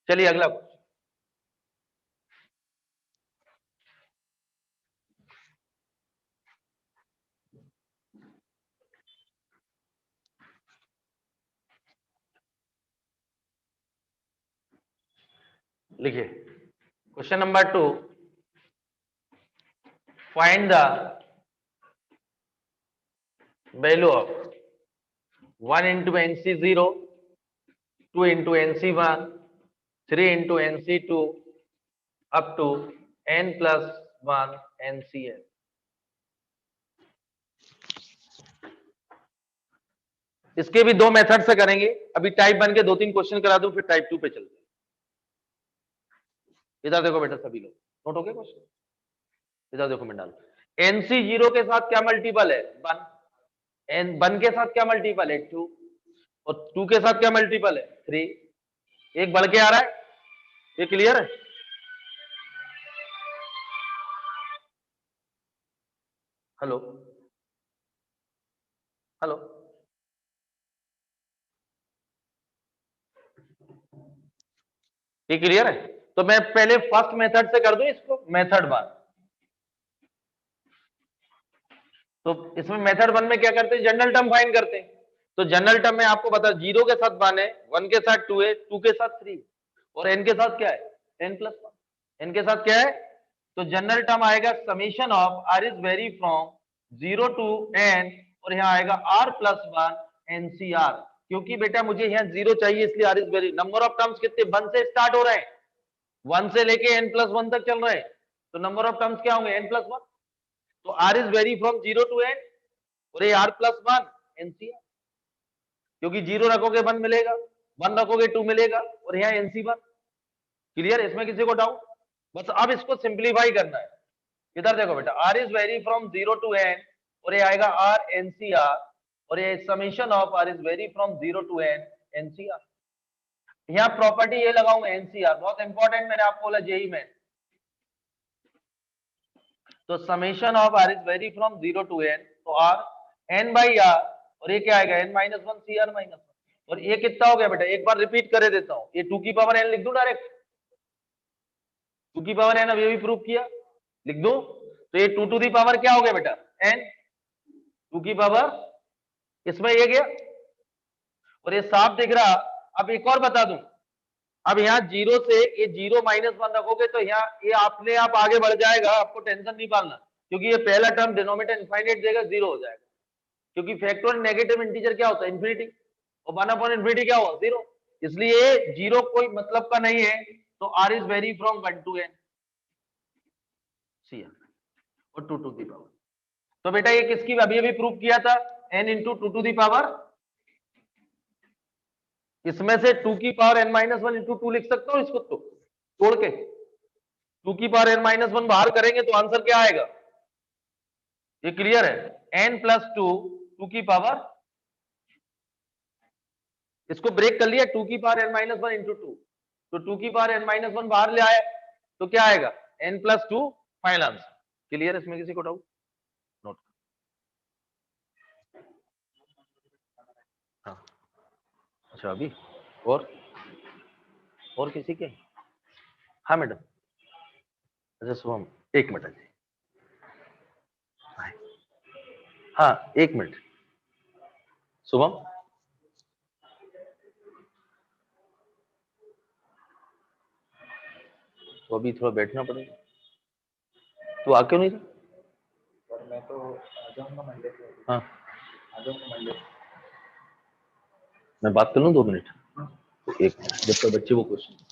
चलिए अगला। लिखिए question number 2, find the value of 1 into NC0, 2 into NC1, 3 into NC2 up to n plus 1 NCN। इसके भी दो मेथड से करेंगे। अभी टाइप बन के 2-3 क्वेश्चन करा दूं, फिर टाइप 2 पे चलते हैं। इधर देखो बेटा सभी लोग, नोट हो गया क्वेश्चन? इधर देखो मैं डाल, NC0 के साथ क्या मल्टीपल है? 1। एन 1 के साथ क्या मल्टीपल है? 2। और 2 के साथ क्या मल्टीपल है? 3। एक बढ़ के आ रहा है, ये क्लियर है? हेलो हेलो, ये क्लियर है? तो मैं पहले फर्स्ट मेथड से कर दूं इसको, मेथड 1। तो इसमें मेथड 1 में क्या करते हैं? जनरल टर्म फाइंड करते हैं। तो जनरल टर्म में आपको बता, 0 के साथ 1 है, 1 के साथ 2 है, 2 के साथ 3 और n के साथ क्या है? n plus 1। n के साथ क्या है? तो जनरल टर्म आएगा summation of r is vary from 0 to n, और यहाँ आएगा r प्लस 1 ncr। क्योंकि बेटा मुझे यहाँ 0 चाहिए, इसलिए r is very. Number of terms कितने? 1 से स्टार्ट हो रहे हैं, 1 से लेके n प्लस 1 तक चल रहे हैं। तो नंबर ऑफ टर्म्स क्या होंगे? n plus 1। तो r is vary from 0 to n, और ये r प्लस 1 एनसीआर। क्योंकि 0 रखोगे 1 मिलेगा, 1 रखोगे 2 मिलेगा, और यहाँ NC1। क्लियर? इसमें किसी को डाउट? बस अब इसको सिंप्लीफाई करना है। इधर देखो बेटा, r is vary from 0 to n, और ये आएगा r NCR, और ये summation of r is vary from 0 to n NCR। यहाँ प्रॉपर्टी ये लगाऊंगा NCR, बहुत इंपॉर्टेंट, मैंने आपको बोला जेई में। तो summation of r is vary from 0 to n, तो r n बाई r, और ये क्या आएगा? n minus 1 CR minus 1। और ये कितना हो गया बेटा? एक बार रिपीट करे देता हूं, ये 2 की पावर n लिख दूं डायरेक्ट? 2 की पावर n, अब ये भी प्रूव किया, लिख दूं? तो ये 2 टू दी पावर क्या हो गया बेटा? n 2 की पावर, इसमें ये गया, और ये साफ दिख रहा। अब एक और बता दूं, अब यहाँ 0 से ये 0 माइनस 1 रखोगे तो यहाँ ये अपने आप आगे बढ़ जाएगा, आपको टेंशन नहीं पालना, क्योंकि ये पहला टर्म डिनोमिनेटर इनफाइनाइट देगा, 0 हो जाएगा। क्योंकि फैक्टोरियल नेगेटिव इंटीजर क्या होता है? इन्फिनिटी, और 1 अपॉन इन्फिनिटी क्या हुआ? 0। इसलिए 0 कोई मतलब का नहीं है। तो r is vary from 1 to n CR, और 2 टू दी पावर। तो बेटा ये किसकी अभी अभी प्रूव किया था? n into 2 to the power, इसमें से 2 की पावर n माइनस 1 इंटू 2 लिख सकता हूं इसको, तो तोड़ के 2 की पावर n माइनस 1 बाहर करेंगे तो आंसर क्या आएगा? ये क्लियर है? n प्लस 2, 2 की पावर, इसको ब्रेक कर लिया, 2 की पावर n माइनस 1 इंटू 2, तो 2 की पावर n माइनस 1 बाहर ले आए तो क्या आएगा? n plus 2 final answer. Clear? इसमें किसी को डाउट? नोट। अच्छा अभी और किसी के? हाँ मैडम। अच्छा शुभम, एक मिनट जी। हाँ एक मिनट शुभम, तो अभी थोड़ा बैठना पड़ेगा। तू आ क्यों नहीं था? और मैं तो आ जाऊंगा मंडे से। हाँ आ जाऊंगा मंडे से। मैं बात कर लूँ 2 मिनट? तो एक मिनट जब तक बच्चे वो क्वेश्चन।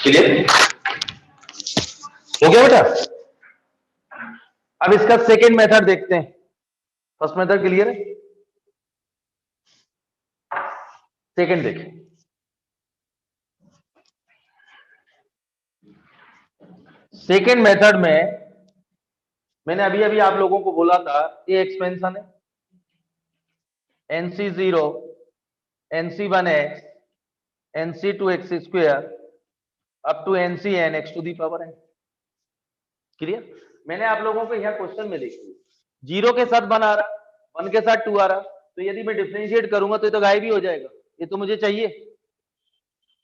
क्लियर हो गया बेटा? अब इसका सेकेंड मेथड देखते हैं। फर्स्ट मेथड क्लियर है, सेकेंड देखिए। सेकेंड मेथड में मैंने अभी अभी आप लोगों को बोला था ये एक्सपेंशन है NC0 NC1x NC2x square up to NCn x to the power n। Clear? मैंने आप लोगों को यह क्वेश्चन में देखिए 0 के साथ 1 आ रहा, 1 के साथ 2 आ रहा, तो यदि मैं डिफरेंशिएट करूंगा तो ये तो गायब ही हो जाएगा, ये तो मुझे चाहिए।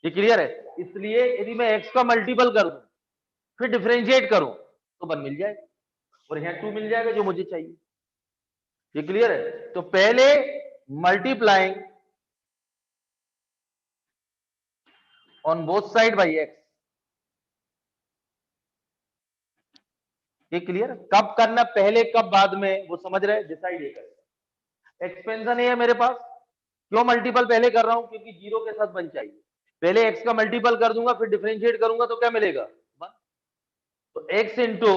ये क्लियर है? इसलिए यदि मैं x का मल्टीपल करूं फिर डिफरेंशिएट करूं तो 1 मिल जाएगा और यहाँ 2 मिल जाएगा जो मुझे चाहिए। ये क्लियर है? तो पहले multiplying on both side by x। ये क्लियर? कब करना, पहले कब बाद में, वो समझ रहे, डिसाइड ये कर। एक्सपेंशन है मेरे पास, क्यों मल्टीपल पहले कर रहा हूं? क्योंकि 0 के साथ 1 चाहिए। पहले x का मल्टीपल कर दूंगा फिर डिफरेंशिएट करूंगा तो क्या मिलेगा? 1। तो x इंटू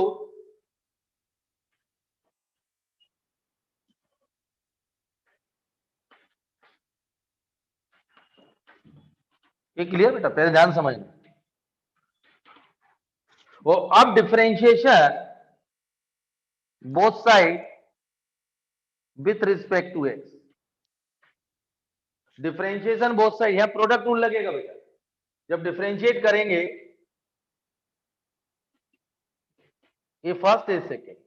ये क्लियर बेटा, पहले ध्यान समझना। वो अब differentiation both side with respect to X, differentiation both side, यहां प्रोडक्ट रूल लगेगा बेटा। जब डिफरेंशिएट करेंगे, ये फर्स्ट है सेकेंड,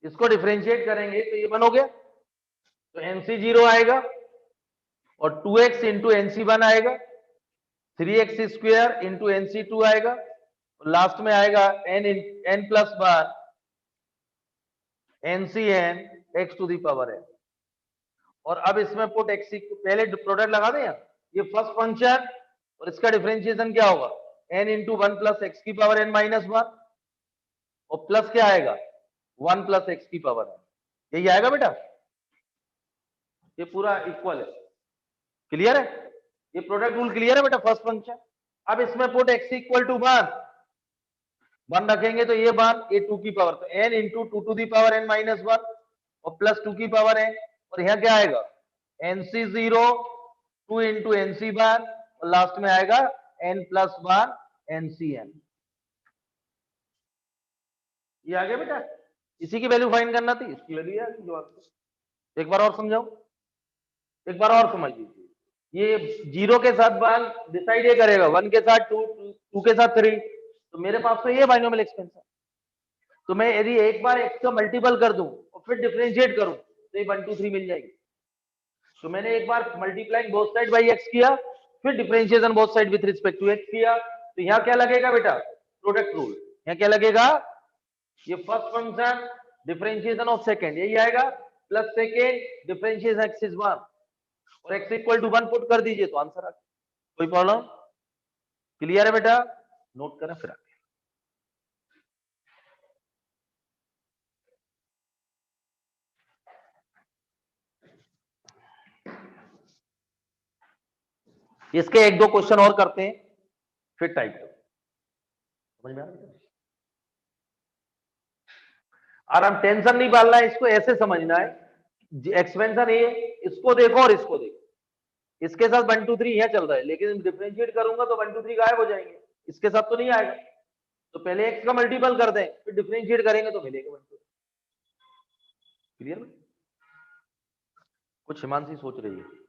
इसको डिफरेंशिएट करेंगे तो ये 1 हो गया, तो एनसी 0 आएगा और 2x इंटू एनसी 1 आएगा, 3x स्क्वायर इंटू एनसी 2 आएगा, और लास्ट में आएगा n plus 1 NC N X to the power n। और अब इसमें पुट x, पहले प्रोडक्ट लगा दें, ये फर्स्ट फंक्शन और इसका डिफरेंशिएशन क्या होगा, n इंटू 1 प्लस एक्स की पावर n माइनस 1, और प्लस क्या आएगा 1 प्लस एक्स की पावर n, यही आएगा बेटा। ये पूरा इक्वल है, क्लियर है, ये प्रोडक्ट रूल क्लियर है बेटा, फर्स्ट फंक्शन। अब इसमें पुट x इक्वल टू 1 रखेंगे तो ये 1, ये 2 की पावर, तो n into 2 to the power n minus 1 और प्लस 2 की पावर n, और यहां क्या आएगा nc 0 2 इंटू nc 1 और लास्ट में आएगा n प्लस 1 ncn। ये आ गया बेटा, इसी की वैल्यू फाइंड करना थी, इसकी वैल्यू आ गई जवाब। एक बार और समझाओ, एक बार और समझ लीजिए। ये 0 के साथ 1 डिसाइड ये करेगा, 1 के साथ 2, 2 के साथ 3, तो मेरे पास तो ये बाइनोमियल एक्सपेंशन। तो मैं यदि एक बार x का मल्टीपल कर दूं और फिर डिफरेंशिएट करूं तो ये 1 2 3 मिल जाएगी। तो मैंने एक बार multiplying both side by x किया, फिर differentiation both side with respect to x किया, तो यहां क्या लगेगा बेटा, प्रोडक्ट रूल। यहां क्या लगेगा, ये first function differentiation of second यही आएगा, plus second differentiation x is 1 और x इक्वल टू 1 पुट कर दीजिए तो आंसर आ गया। कोई प्रॉब्लम, क्लियर है बेटा, नोट करें फिर आगे। इसके एक दो क्वेश्चन और करते हैं फिर टाइप करो, समझ में आ रहा है। और हम टेंशन नहीं पालना है, इसको ऐसे समझना है, एक्सपेंशन ये, इसको देखो और इसको देखो, इसके साथ 1 2 3 यहां चल रहा है, लेकिन डिफरेंशिएट करूंगा तो 1 2 3 गायब हो जाएंगे, इसके साथ तो नहीं आएगा। तो पहले x का मल्टीपल कर दें, फिर डिफरेंशिएट करेंगे तो मिलेगा 1 2। क्लियर, कुछ हिमांशी सोच रही है।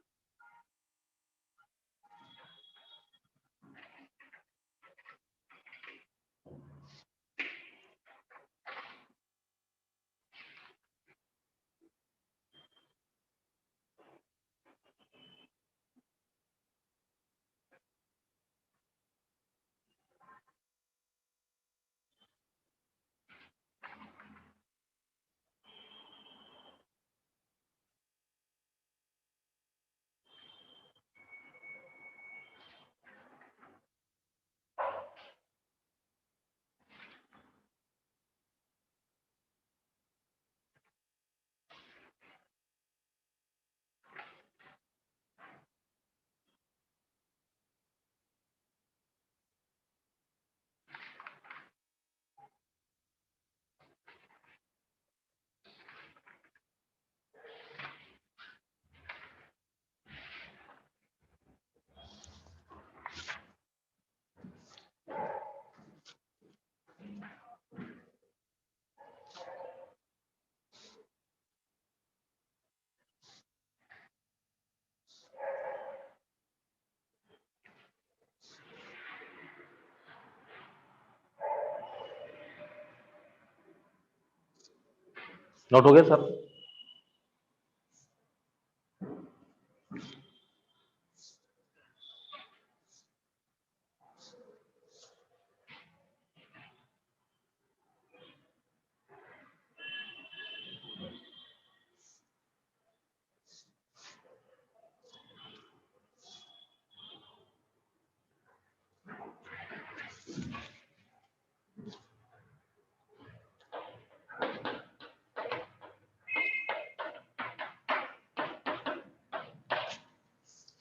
नोट हो गया सर।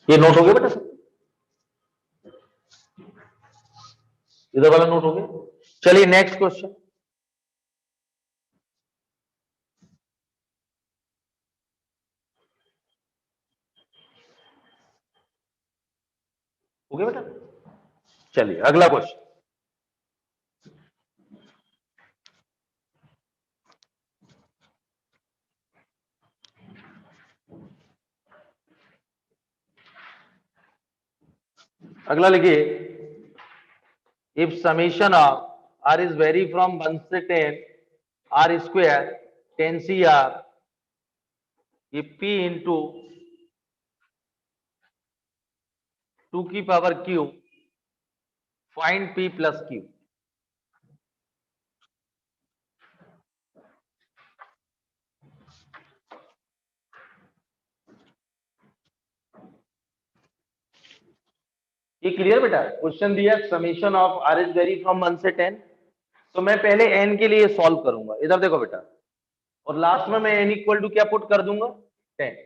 ये नोट हो गया बेटा सब, इधर वाला नोट हो गया। चलिए नेक्स्ट क्वेश्चन। हो गया बेटा? चलिए अगला क्वेश्चन। अगला लिखिए, if summation of R is vary from 1 से 10 आर स्क्वायर 10 सी आर, ये p इंटू 2 की power q, find p plus q। ये क्लियर बेटा? क्वेश्चन दिया summation of R is vary from 1 से 10, तो मैं पहले n के लिए सॉल्व करूंगा। इधर देखो बेटा, और लास्ट में मैं n इक्वल टू क्या पुट कर दूंगा? 10।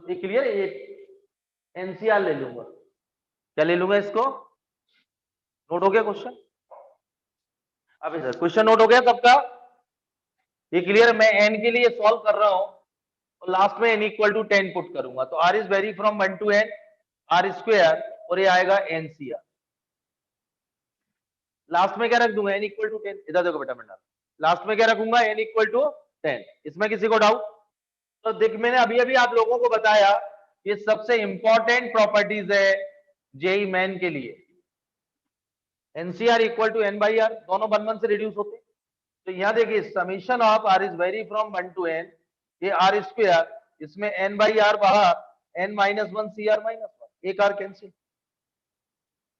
ये क्लियर है? ये एनसीआर ले लूंगा। क्या ले लूंगा इसको? नोट हो गया क्वेश्चन? अब इधर क्वेश्चन नोट हो गया सबका? ये क्लियर? मैं n के लिए सॉल्व कर रहा हूं और लास्ट में n इक्वल टू 10 पुट करूंगा, तो r is vary from 1 to n R square, और ये आएगा एनसीआर। लास्ट में क्या रख दूंगा? n equal to 10। इधर देखो बेटा, मैं लास्ट में क्या रखूंगा? n equal to 10। इसमें किसी को डाउट? तो देख, मैंने अभी अभी आप लोगों को बताया, ये सबसे इंपॉर्टेंट प्रॉपर्टीज है जेई मैन के लिए। NCR equal to N by R, दोनों 1 से रिड्यूस होते हैं। तो यहां देखिए, summation of R is vary from 1 to n, ये आर स्क्वायर, इसमें n बाई आर बाहर, n minus 1 C are minus 1, एक आर कैंसिल।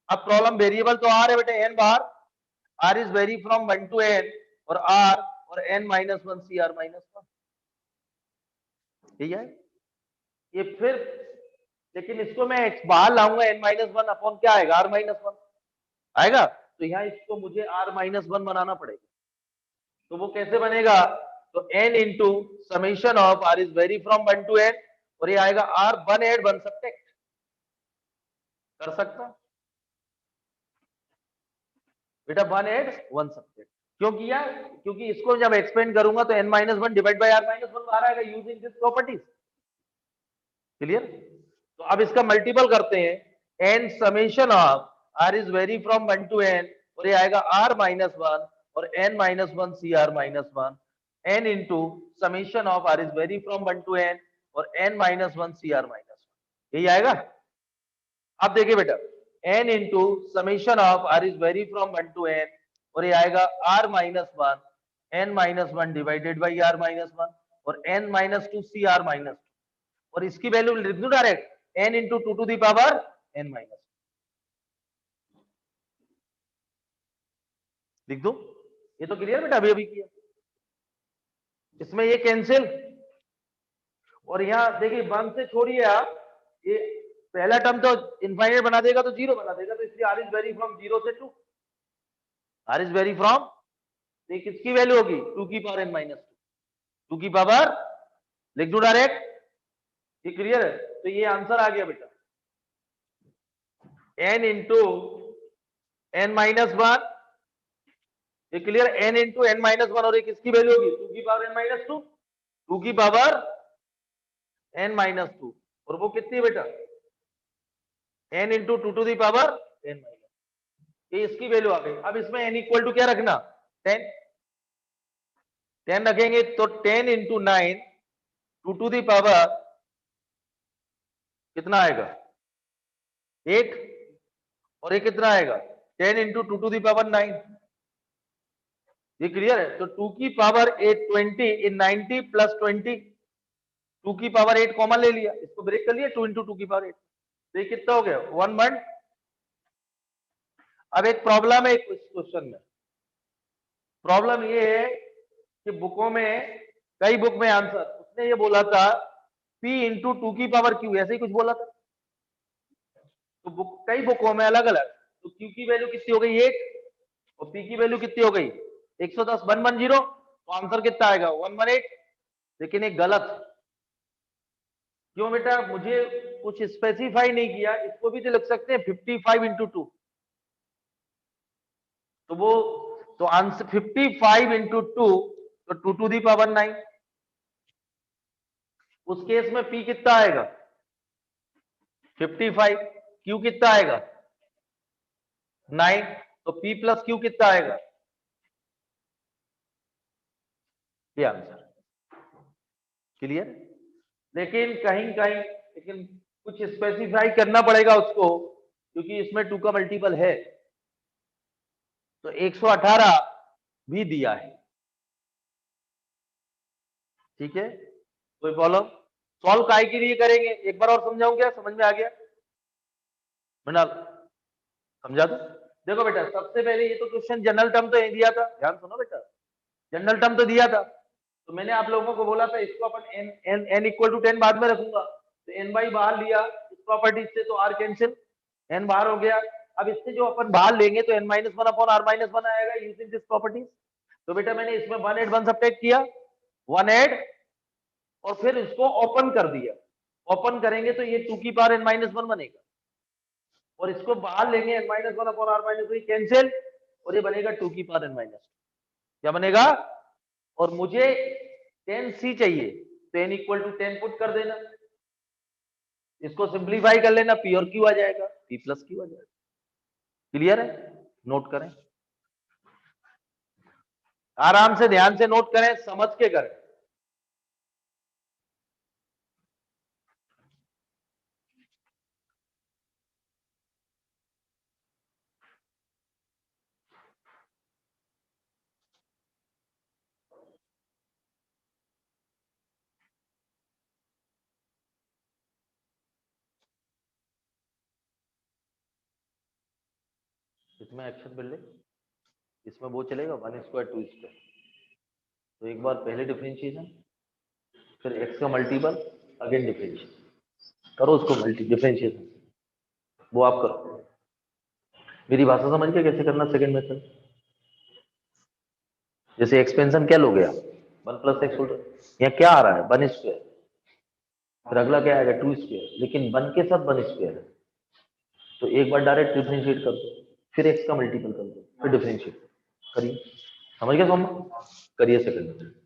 अब प्रॉब्लम वेरिएबल तो आर है बेटे, n बाहर, R is vary from 1 to n, और आर और n minus 1 C are minus 1, ठीक है? ये फिर, लेकिन इसको मैं x बाहर लाऊंगा, n माइनस 1 अपॉन क्या आएगा? r माइनस 1 आएगा। तो यहाँ इसको मुझे r माइनस 1 बनाना पड़ेगा। तो वो कैसे बनेगा? तो n into summation of r is vary from 1 to n, और ये आएगा r 1 ऐड बन सकते, कर सकता बेटा, 1 ऐड 1 सकते। क्यों किया? क्योंकि इसको जब एक्सपेंड करूंगा तो n minus 1 divide by r minus 1 बाहर आएगा, यूजिंग दिस प्रॉपर्टीज। क्लियर? तो अब इसका मल्टीपल करते हैं, n summation of r is vary from 1 to n, और ये आएगा r माइनस 1 और n minus 1 C are minus 1, n into summation of r is vary from 1 to n और n minus 1 C are minus 1, यही आएगा। अब देखिए बेटा, n into summation of r is vary from 1 to n, और ये आएगा r minus 1, n minus 1 divided by r minus 1, और n minus 2 C are minus 2, और इसकी वैल्यू लिख दूं direct, n into 2 to the power n minus, लिख दो। ये तो क्लियर बेटा, अभी अभी किया। इसमें ये कैंसिल, और यहां देखिए 1 से छोड़िए आप, ये पहला टर्म तो इनफाइनाइट बना देगा, तो 0 बना देगा, तो इसलिए r इज वेरी फ्रॉम 0 से 2, r इज वेरी फ्रॉम, ये किसकी वैल्यू होगी? 2 की पावर n माइनस 2, 2 की पावर, लिख दो डायरेक्ट। ये क्लियर है? तो ये आंसर आ गया बेटा, n इंटू n माइनस 1, ये clear? n into n minus 1, और ये किसकी वैल्यू होगी? 2 की पावर n माइनस 2, 2 की पावर n माइनस 2, और वो कितनी है बेटा? n into 2 to the power n minus, ये इसकी वैल्यू आ गई। अब इसमें n इक्वल टू क्या रखना? 10, 10 रखेंगे तो 10 इंटू 9 2 टू दी पावर कितना आएगा? 8, और ये कितना आएगा? 10 इंटू 2 टू दी पावर 9, ये क्लियर है? तो 2 की पावर 8 20 इन 90 प्लस 20, 2 की पावर 8 कॉमन ले लिया, इसको ब्रेक कर लिया, 2 इंटू 2 की पावर 8, तो ये कितना हो गया? 1 1। अब एक प्रॉब्लम है इस क्वेश्चन में, प्रॉब्लम ये है कि बुकों में, कई बुक में आंसर उसने ये बोला था p इंटू 2 की पावर q, ऐसे ही कुछ बोला था। तो कई बुकों में अलग अलग, तो q की वैल्यू कितनी हो गई? 8, और p की वैल्यू कितनी हो गई? 110, 110, तो आंसर कितना आएगा? 118। लेकिन एक गलत, क्यों बेटा? मुझे कुछ स्पेसिफाई नहीं किया, इसको भी तो लिख सकते हैं 55 इंटू 2, तो वो, तो आंसर 55 इंटू 2, तो 2 टू दी पावर 9, उस केस में p कितना आएगा? 55, Q कितना आएगा 9, तो P प्लस Q कितना आएगा, ये आंसर। क्लियर। लेकिन कहीं कहीं लेकिन कुछ स्पेसिफाई करना पड़ेगा उसको, क्योंकि इसमें 2 का मल्टीपल है, तो 118 भी दिया है। ठीक है, कोई प्रॉब्लम। सॉल्व काय के लिए करेंगे, एक बार और समझाऊं क्या, समझ में आ गया मृणाल, समझा दो। देखो बेटा, सबसे पहले ये तो क्वेश्चन जनरल टर्म तो दिया था, ध्यान सुनो बेटा, जनरल टर्म तो दिया था, तो मैंने आप लोगों को बोला था इसको अपन n इक्वल टू 10 बाद में रखूंगा, तो n बाई बाहर लिया इस प्रॉपर्टी से, तो r कैंसिल, n बाहर हो गया। अब इससे जो अपन बाहर लेंगे तो n minus one upon r minus one आएगा यूजिंग दिस प्रॉपर्टी। तो बेटा मैंने इसमें 1 8 1 सब्ट्रैक्ट किया, 1 8, और फिर इसको ओपन कर दिया। ओपन करेंगे तो ये 2 की पावर n माइनस वन बनेगा, और इसको बाहर लेंगे n minus one upon r minus one cancel, और ये बनेगा 2 की पावर n माइनस, क्या बनेगा। और मुझे 10c चाहिए, तो n इक्वल टू 10 पुट कर देना, इसको सिंप्लीफाई कर लेना, p और q आ जाएगा, p प्लस q आ जाएगा। क्लियर है, नोट करें, आराम से ध्यान से नोट करें, समझ के करें। इसमें एक्शन बिल्डिंग, इसमें वो चलेगा 1 स्क्वायर 2 स्क्वायर, तो एक बार पहले डिफरेंशिएशन, फिर x का मल्टीपल, अगेन डिफरेंशिएशन करो, उसको मल्टी डिफरेंशिएशन वो आप करो। मेरी भाषा समझ के कैसे करना सेकंड मेथड। जैसे एक्सपेंशन क्या लोगे आप, 1 प्लस एक्स, यहाँ क्या आ रहा है 1 स्क्वायर, फिर अगला क्या आएगा 2 स्क्वायर, लेकिन 1 के साथ 1 स्क्वायर है, तो एक बार डायरेक्ट डिफरेंशिएट कर दो, फिर x का मल्टीपल कर दो, फिर डिफरेंशिएट करिए। समझ गया सोमा, करिए सेकंड मेथड।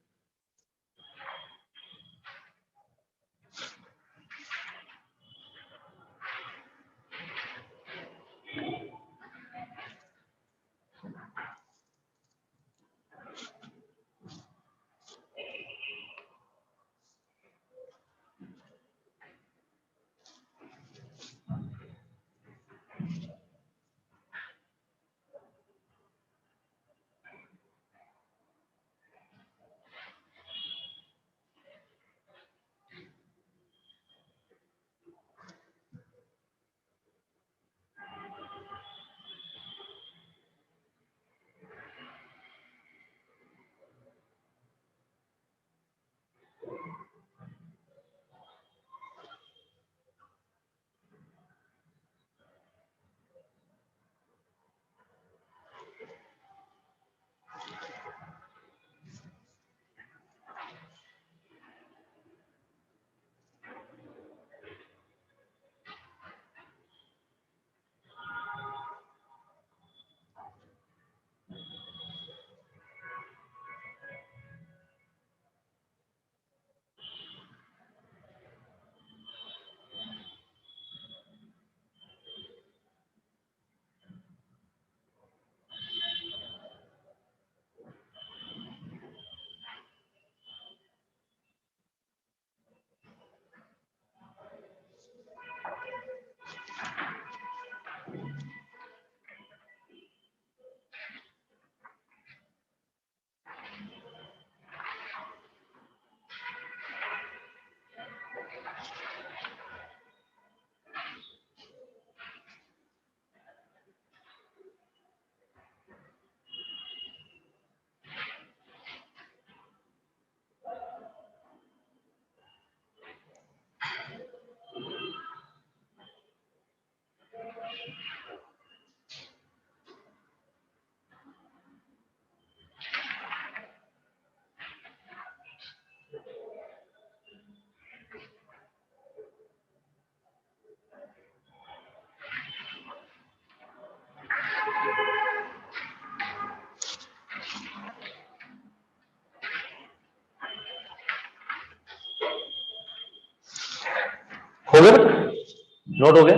हो गया बेटा, नोट हो गया।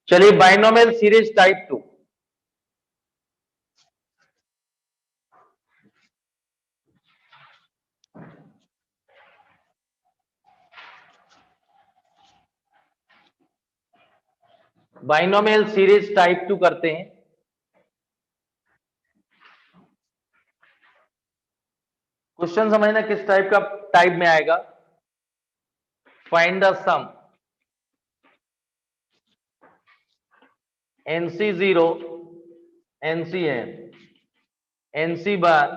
चलिए binomial series type 2। Binomial series type 2 करते हैं। क्वेश्चन समझना किस टाइप का टाइप में आएगा। Find the sum NC0 NCn NC1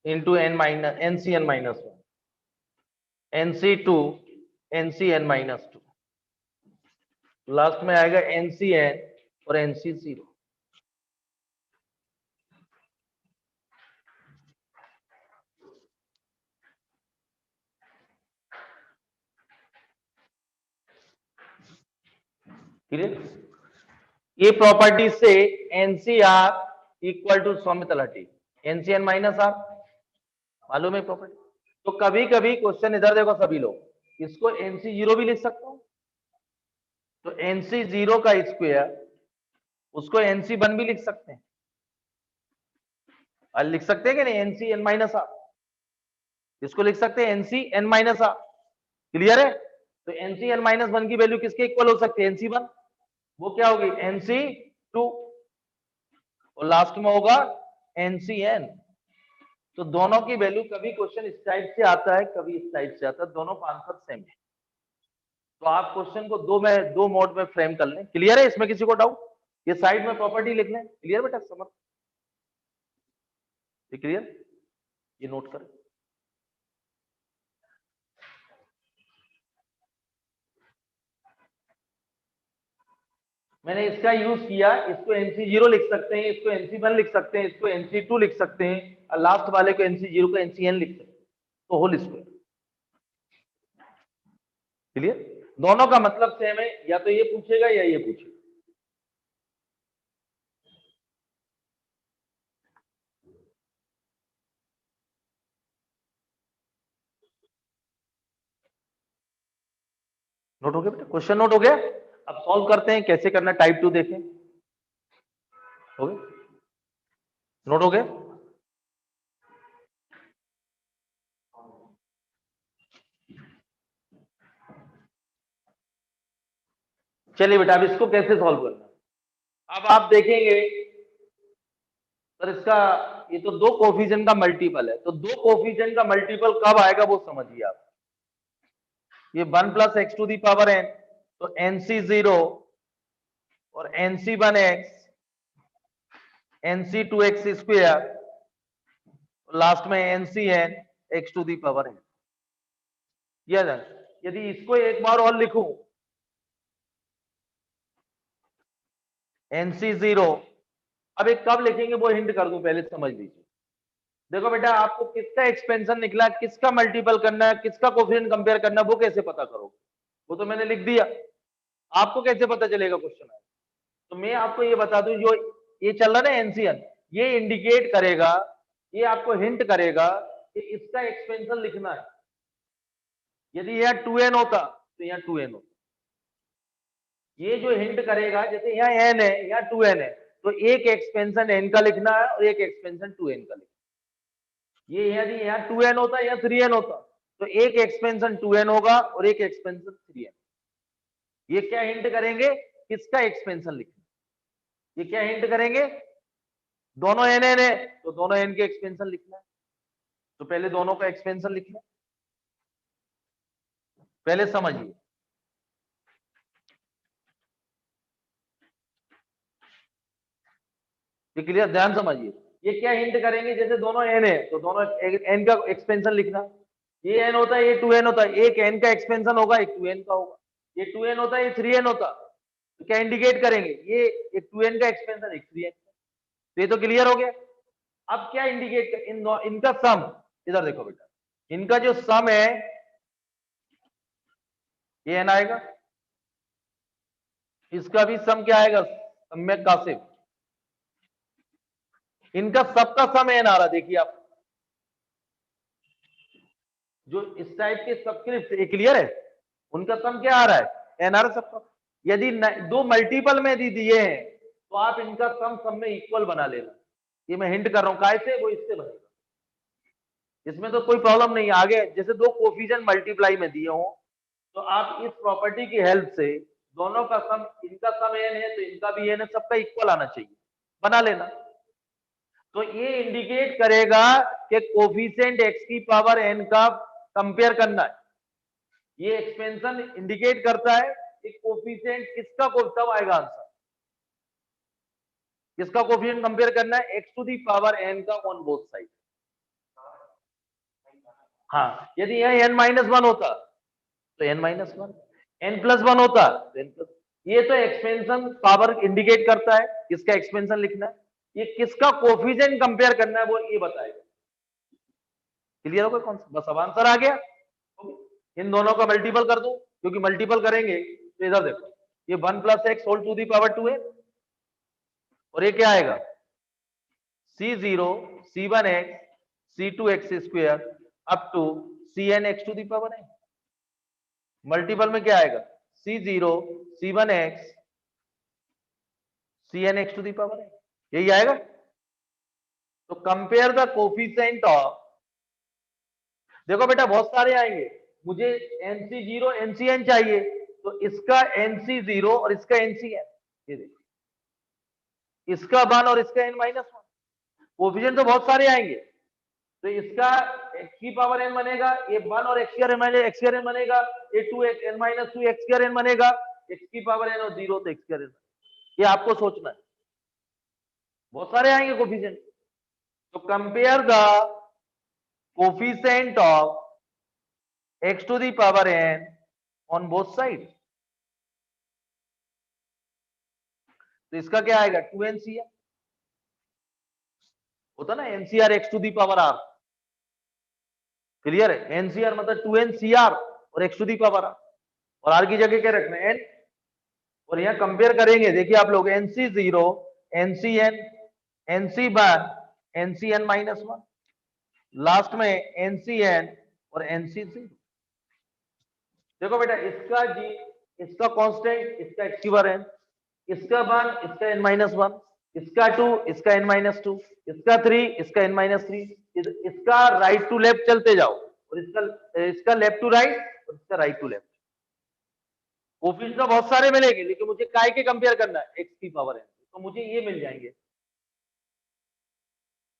into NCn minus 1 NC2 NCn minus 2 last में आएगा NCn और NC0। क्लियर। ये प्रॉपर्टी से NCR इक्वल टू सम तलाटी NCn माइनस आर मालूम है प्रॉपर्टी। तो कभी कभी क्वेश्चन इधर देखो सभी लोग, इसको NC0 भी लिख सकते हो, तो NC0 का स्क्वायर उसको NC1 भी लिख सकते हैं। लिख सकते हैं कि नहीं, NCn माइनस आर इसको लिख सकते हैं NCn माइनस आर। क्लियर है। तो NCn माइनस 1 की वैल्यू किसके इक्वल हो सकती है, NC1, वो क्या होगी NC2 और लास्ट में होगा NCn। तो दोनों की वैल्यू, कभी क्वेश्चन इस टाइप से आता है कभी इस टाइप से आता है, दोनों का आंसर सेम है। तो आप क्वेश्चन को दो मोड में फ्रेम कर लें। क्लियर है, इसमें किसी को डाउट। ये साइड में प्रॉपर्टी लिख लें। क्लियर बेटा, समझ क्लियर, ये नोट करें। मैंने इसका यूज किया, इसको NC0 लिख सकते हैं, इसको NC1 लिख सकते हैं, इसको NC2 लिख सकते हैं और लास्ट वाले को NC0 को NCn लिख सकते हैं, तो होल स्क्वायर। क्लियर, दोनों का मतलब सेम है, या तो ये पूछेगा या ये पूछेगा। नोट हो गया बेटा, क्वेश्चन नोट हो गया। अब सॉल्व करते हैं, कैसे करना टाइप 2 देखें। हो गया, नोट हो गया। चलिए बेटा, अब इसको कैसे सॉल्व करना। अब आप देखेंगे सर इसका, ये तो दो कोफिशिएंट का मल्टीपल है, तो दो कोफिशिएंट का मल्टीपल कब आएगा वो समझिए आप। ये 1 plus x to the power n, तो NC0 और NC1x NC2x स्क्वायर लास्ट में NCn x to the power n। यदि इसको एक बार और लिखूं NC0, अब एक कब लिखेंगे वो हिंट कर दूं, पहले समझ लीजिए। देखो बेटा, आपको किसका एक्सपेंशन निकला, किसका मल्टीपल करना है, किसका कोफिशिएंट कंपेयर करना है, वो कैसे पता करोगे, वो तो मैंने लिख दिया। आपको कैसे पता चलेगा क्वेश्चन है। तो मैं आपको ये बता दूं, जो ये चल रहा है ना NCn, ये इंडिकेट करेगा, ये आपको हिंट करेगा कि इसका एक्सपेंशन लिखना है। यदि यह 2n होता तो यहाँ 2n होता। ये जो हिंट करेगा, जैसे यहाँ n है यहाँ 2n है, तो एक एक्सपेंशन n का लिखना है और एक एक्सपेंशन 2n का लिखना है। ये यदि यहाँ 2n होता या 3n होता, तो एक एक्सपेंशन 2n होगा और एक एक्सपेंशन 3n। ये क्या हिंट करेंगे, किसका एक्सपेंशन लिखना है। ये क्या हिंट करेंगे, दोनों n है तो दोनों n के एक्सपेंशन लिखना है, तो पहले दोनों का एक्सपेंशन लिखना है, पहले समझिए। क्लियर, ध्यान समझिए। ये क्या हिंट करेंगे, जैसे दोनों n है तो दोनों n का एक्सपेंशन लिखना। ये n होता है ये 2n होता है, एक n का एक्सपेंशन होगा एक 2n का होगा। ये 2n होता है ये 3n होता, तो क्या इंडिकेट करेंगे, ये एक 2n का एक्सपेंशन एक 3n। तो ये तो क्लियर हो गया। अब क्या इंडिकेट कर, इनका सम, इधर देखो बेटा, इनका जो सम है ये n आएगा, इसका भी सम क्या आएगा, सम्यक कासिफ। इनका सबका सम n आ रहा, देखिए आप, जो इस टाइप के सबस्क्रिप्ट, ये क्लियर है, उनका सम क्या आ रहा है, n आ रहा सबका। यदि दो मल्टीपल में यदि दिए हैं तो आप इनका सम सब में इक्वल बना लेना। ये मैं हिंट कर रहा हूं, काय से, वो इससे बनेगा, इसमें तो कोई प्रॉब्लम नहीं है। आगे जैसे दो कोफिशिएंट मल्टीप्लाई में दिए हो तो आप इस प्रॉपर्टी की हेल्प से दोनों का सम, इनका सम n है तो इनका भी n है, सबका इक्वल आना चाहिए, बना लेना। तो ये इंडिकेट करेगा कि कोफिशिएंट x की पावर n का कंपेयर करना है। ये एक्सपेंशन इंडिकेट करता है कि कोफिशिएंट किसका तब आएगा आंसर, किसका कोफिशिएंट कंपेयर करना है, x to the power n का ऑन बोथ साइड। हाँ, यदि यह n-1 होता तो n-1, n+1 होता तो n+, ये तो एक्सपेंशन पावर इंडिकेट करता है, किसका एक्सपेंशन लिखना है, ये किसका कोफिशिएंट कंपेयर करना है वो ये बताएगा। क्लियर हो गया कॉन्सेप्ट? बस अब आंसर आ गया। इन दोनों का मल्टीपल कर दो, क्योंकि मल्टीपल करेंगे तो इधर देखो, ये 1 + x whole to the power 2 है, और ये क्या आएगा, C0 C1x C2x² up to Cn x to the power n। Multiple में क्या आएगा, C0 C1x Cn x to the power n, यही आएगा। तो कंपेयर द कोफिशिएंट ऑफ, देखो बेटा बहुत सारे आएंगे, मुझे NC0 NCn चाहिए, तो इसका NC0 और इसका NCn, ये देखो, इसका 1 और इसका n-1, कोफिशिएंट तो बहुत सारे आएंगे, तो इसका x की पावर n बनेगा, ये 1 और x² n बनेगा, ये 2x n-2 x² n बनेगा, x की पावर n और 0 तो x², ये आपको सोचना है, बहुत सारे आएंगे कोफिशिएंट। तो compare the coefficient of x to the power n on both side, तो इसका क्या आएगा, 2NCR होता ना, NCR x to the power r, clear है, NCR मतलब 2NCR और x to the power r, और r की जगह क्या रखना है, n, और यहां कंपेयर करेंगे, देखिए आप लोग NC0 NCn NC1 NCn-1, last में NCn और NC0। देखो बेटा, इसका g, इसका कांस्टेंट, इसका x की पावर n, इसका 1 इसका n-1, इसका 2 इसका n-2, इसका 3 इसका n-3, इसका राइट टू लेफ्ट चलते जाओ, और इसका लेफ्ट टू राइट और इसका राइट टू लेफ्ट। कोफिशिएंट तो बहुत सारे मिलेंगे, लेकिन मुझे काय के कंपेयर करना है, x की पावर n, तो मुझे ये मिल जाएंगे।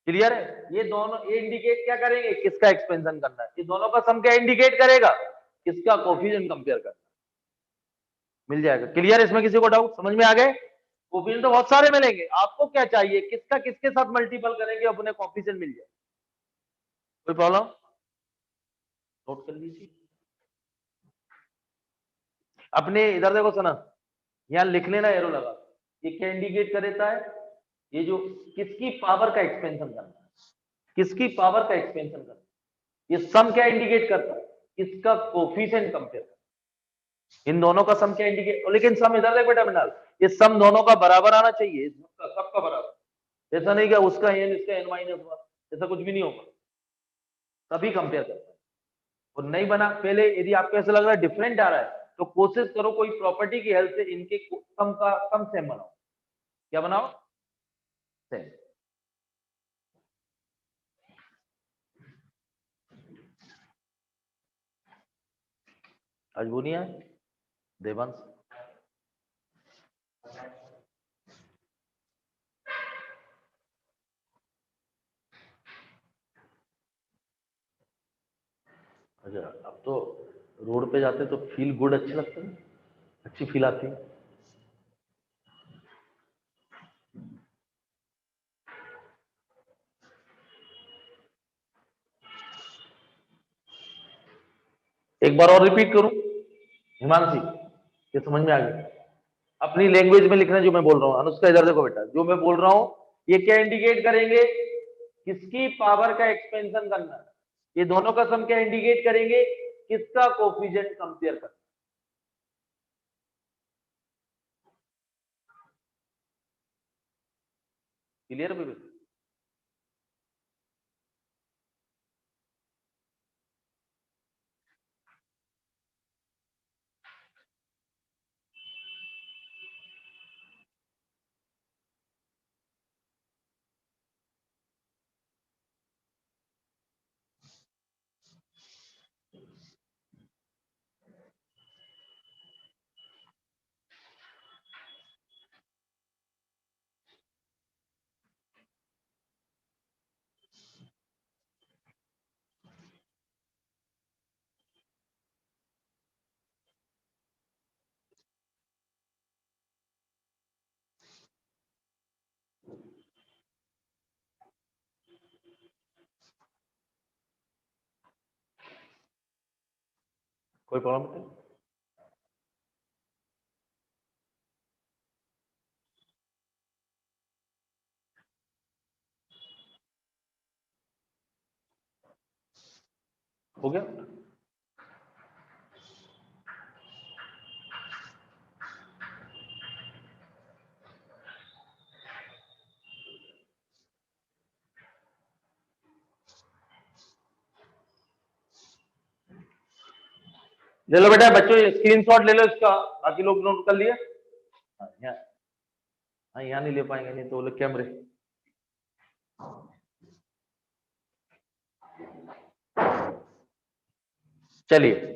क्लियर है? ये दोनों, ये इंडिकेट क्या करेंगे, किसका एक्सपेंशन करना है, ये दोनों का सम क्या इंडिकेट करेगा, किसका कोफिशिएंट कंपेयर करना है, मिल जाएगा। क्लियर है? इसमें किसी को डाउट, समझ में आ गए? कोफिशिएंट तो बहुत सारे मिलेंगे, आपको क्या चाहिए, किसका किसके साथ मल्टीपल करेंगे अपने कोफिशिएंट मिल जाए। कोई प्रॉब्लम? नोट कर लीजिए अपने, इधर देखो सना, यहां लिख लेना एरो लगा, ये क्या इंडिकेट करता है, ये जो किसकी पावर का एक्सपेंशन करना है, किसकी पावर का एक्सपेंशन करना है, ये सम क्या इंडिकेट करता है, इसका कोफिशिएंट कंपेयर करना, इन दोनों का सम क्या इंडिकेट, लेकिन सम इधर देख बेटा मिनाल, ये सम दोनों का बराबर आना चाहिए, सबका बराबर, ऐसा नहीं कि उसका n इसका n-1, ऐसा कुछ भी नहीं होगा, तभी कंपेयर करता है। और नहीं बना पहले, यदि आपको ऐसा लग रहा है डिफरेंट आ रहा है, तो कोशिश करो कोई प्रॉपर्टी की हेल्प से इनके सम का सम सेम बनाओ। क्या बनाओ? सेम। आज वो नहीं आए देवांश, अच्छा अब तो रोड पे जाते तो फील गुड अच्छे लगते हैं, अच्छी फील आती है। एक बार और रिपीट करूं हिमांशी, ये समझ में आ गया? अपनी लैंग्वेज में लिखना जो मैं बोल रहा हूँ। अनुष्का इधर देखो बेटा, जो मैं बोल रहा हूँ ये क्या इंडिकेट करेंगे, किसकी पावर का एक्सपेंशन करना है, ये दोनों का सम क्या इंडिकेट करेंगे, किसका कोफिशिएंट कंपेयर करना। क्लियर है? कोई प्रॉब्लम नहीं? हो गया? ले लो बेटा बच्चों, स्क्रीनशॉट ले लो इसका, बाकी लोग नोट कर लिए। हाँ यहाँ नहीं ले पाएंगे, नहीं तो बोले कैमरे। चलिए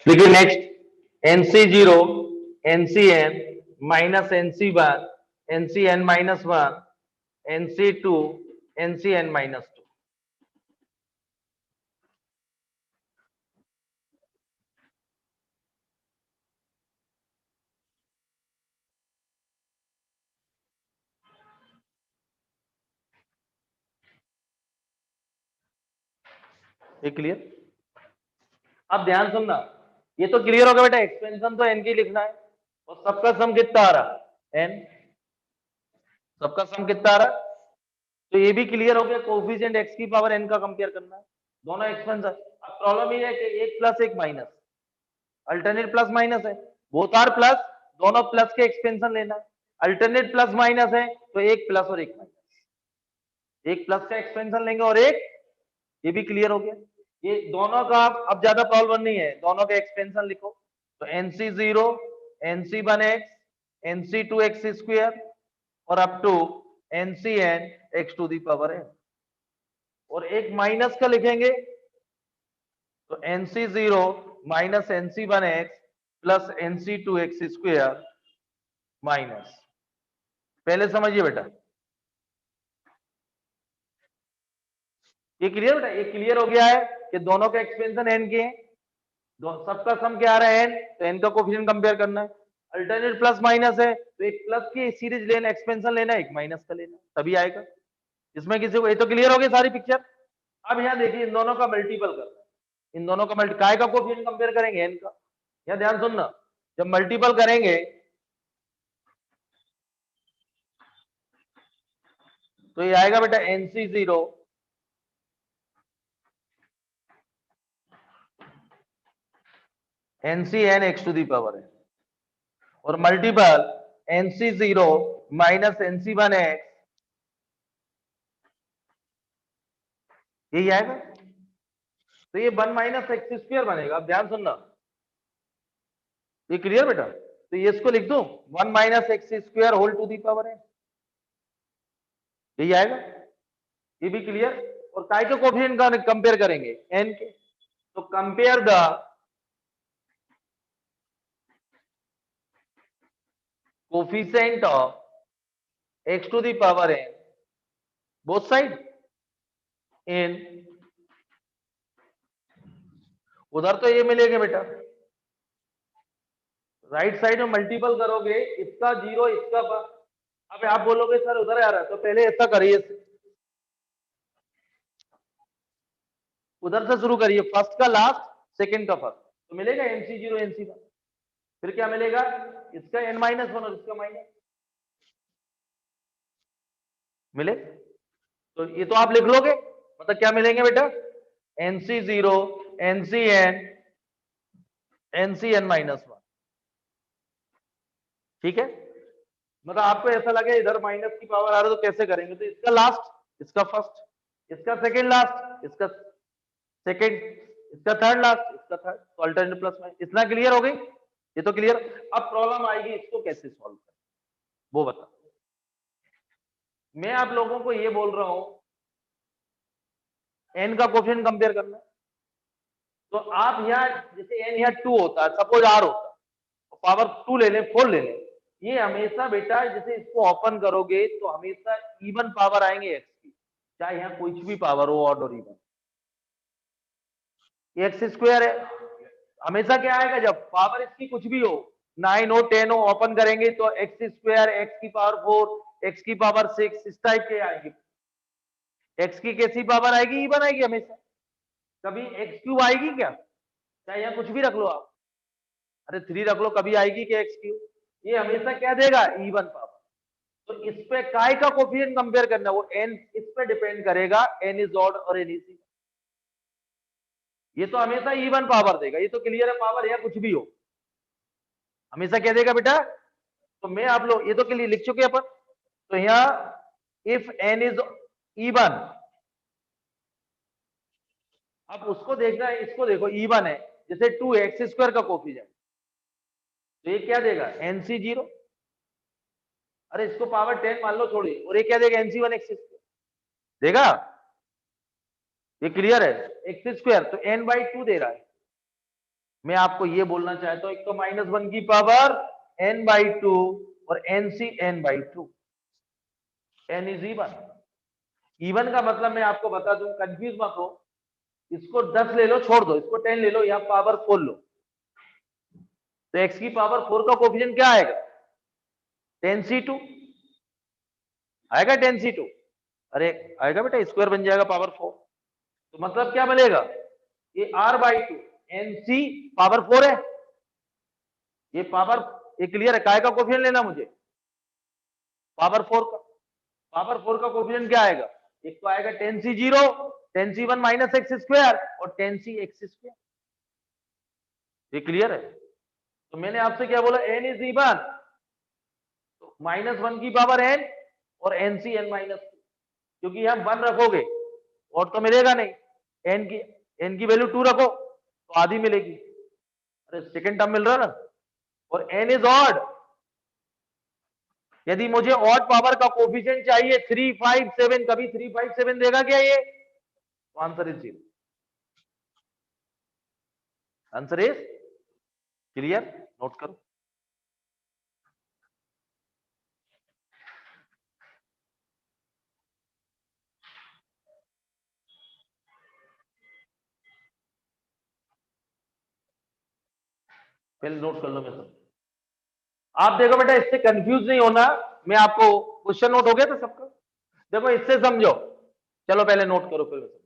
देखिए next, NC0 NCN minus NC1 NCN minus 1 NC2 NCN minus 2। ये क्लियर? अब ध्यान सुनना, ये तो क्लियर होगा बेटा, एक्सपेंशन तो n की लिखना है और सबका सम कितना आ रहा n, सबका सम कितना आ रहा, तो ये भी क्लियर हो गया, कोफिशिएंट x की पावर n का कंपेयर करना है, दोनों एक्सपेंशन। अब प्रॉब्लम ये है कि एक प्लस एक माइनस, अल्टरनेट प्लस माइनस है, बोथ आर प्लस, दोनों प्लस के एक्सपेंशन लेना है, अल्टरनेट प्लस माइनस है तो एक प्लस और एक माइनस, एक प्लस का एक्सपेंशन लेंगे और एक, ये भी क्लियर हो गया। ये दोनों का अब ज्यादा प्रॉब्लम नहीं है, दोनों का एक्सपेंशन लिखो, तो NC0 NC1x NC2x स्क्वायर और up to NCN x to the power n, और एक माइनस का लिखेंगे तो NC0 minus NC1x plus NC2x square minus, पहले समझिए बेटा, ये क्लियर बेटा, ये क्लियर हो गया है कि दोनों का एक्सपेंशन n के हैं, सबका सम क्या आ रहा है n, तो n का कोफिशिएंट कंपेयर करना है, अल्टरनेट प्लस माइनस है तो एक प्लस की सीरीज लेना, एक्सपेंशन लेना, एक माइनस का लेना, तभी आएगा। इसमें किसी को, ये तो क्लियर हो गई सारी पिक्चर। अब यहाँ देखिए इन दोनों का मल्टीपल करना है, इन दोनों का काय का कोफिशिएंट कंपेयर करेंगे n का, यहाँ ध्यान सुनना, जब मल्टीपल करेंगे तो ये आएगा बेटा NC0 NCN x to the power है और मल्टीपल NC0 माइनस NC1x, यही आएगा, तो ये 1 माइनस एक्स स्क्वायर बनेगा। अब ध्यान सुनना, ये क्लियर बेटा, तो ये इसको लिख दो 1 minus x square whole to the power है, यही आएगा, ये भी क्लियर। और काय के कोफिशिएंट का कंपेयर करेंगे n के, तो compare the coefficient of x to the power n both side in, उधर तो ये मिलेगा बेटा, राइट साइड में मल्टीपल करोगे, इसका 0 इसका, अब आप बोलोगे सर उधर आ रहा है, तो पहले ऐसा करिए, उधर से शुरू करिए, फर्स्ट का लास्ट, सेकंड का फर्स्ट, तो मिलेगा NC0 NC1, फिर क्या मिलेगा, इसका n-1 और इसका माइनस मिले, तो ये तो आप लिख लोगे, मतलब क्या मिलेंगे बेटा, NC0 NCN NCN-1, ठीक है। मतलब आपको ऐसा लगे इधर माइनस की पावर आ रहा है तो कैसे करेंगे, तो इसका लास्ट, इसका फर्स्ट, इसका सेकंड लास्ट, इसका सेकंड, इसका थर्ड लास्ट, इसका थर्ड, तो अल्टरनेट प्लस माइनस, इतना क्लियर हो गई, ये तो क्लियर। अब प्रॉब्लम आएगी इसको कैसे सॉल्व करें, वो बता, मैं आप लोगों को ये बोल रहा हूं एन का कोफिशिएंट कंपेयर करना है। तो आप यहाँ जैसे एन यहाँ 2 होता है, सपोज आर होता है, तो पावर 2 ले लें, 4 ले लें, ये हमेशा बेटा जैसे इसको ओपन करोगे तो हमेशा इवन पावर आएंगे एक्स की, चाहे यहाँ कुछ भी पावर हो, ऑड और इवन। एक्स स्क्वायर है, हमेशा क्या आएगा जब पावर इसकी कुछ भी हो, 9 हो 10 हो, ओपन करेंगे तो एक्स स्क्वायर, एक्स की पावर 4, एक्स की पावर 6, इस टाइप के आएंगे। एक्स की कैसी पावर आएगी? इवन आएगी हमेशा। कभी एक्स क्यूब आएगी क्या? चाहे यहाँ कुछ भी रख लो आप, अरे 3 रख लो, कभी आएगी क्या एक्स क्यूब? ये हमेशा क्या देगा? Even power. तो इस पे काय का कोफिशिएंट कंपेयर करना, वो एन इस पे डिपेंड करेगा, एन इज ऑड और एन इज इवन। ये तो हमेशा इवन पावर देगा, ये तो क्लियर है, पावर या कुछ भी हो हमेशा क्या देगा बेटा? तो मैं आप लोग ये तो के लिए लिख चुके अपन। तो यहाँ इफ एन इज इवन, अब उसको देखना है, इसको देखो इवन है, जैसे 2x² का कोफिशिएंट, तो ये क्या देगा? एनसी 0। अरे इसको पावर 10 मान लो छोड़िए, और ये क्या देगा? एनसी 1x² देगा। ये क्लियर है? x², तो n/2 दे रहा है। मैं आपको ये बोलना चाहता हूं, एक तो -1 की पावर n/2 और nc n/2, n is even. Even का मतलब मैं आपको बता दूं, कंफ्यूज मत हो, इसको 10 ले लो, छोड़ दो, इसको 10 ले लो, यहां पावर 4 लो, तो x की पावर 4 का कोफिशिएंट क्या आएगा? 10c2 आएगा, 10c2। अरे आएगा बेटा, स्क्वायर बन जाएगा पावर 4, तो मतलब क्या बनेगा? ये r/2 nc पावर 4 है, ये पावर, ये क्लियर है? काय का कोफिशिएंट लेना मुझे? पावर 4 का। पावर 4 का कोफिशिएंट क्या आएगा? एक तो आएगा 10c0, 10c1 माइनस x² और 10c(x²). ये क्लियर है? तो मैंने आपसे क्या बोला? n इज इवन, तो -1 की पावर n और nc n-2, क्योंकि यहां 1 रखोगे और तो मिलेगा नहीं, n की वैल्यू 2 रखो तो आधी मिलेगी। अरे सेकेंड टर्म मिल रहा ना। और n इज ऑड, यदि मुझे ऑड पावर का कोफिशिएंट चाहिए 357, कभी 357 देगा क्या ये? तो answer is 0। Answer is clear, note करो। पहले नोट कर लो मैं सब। आप देखो बेटा, इससे कंफ्यूज नहीं होना, मैं आपको क्वेश्चन नोट हो गया था सबका? देखो इससे समझो, चलो पहले नोट करो फिर मैं समझाता हूं।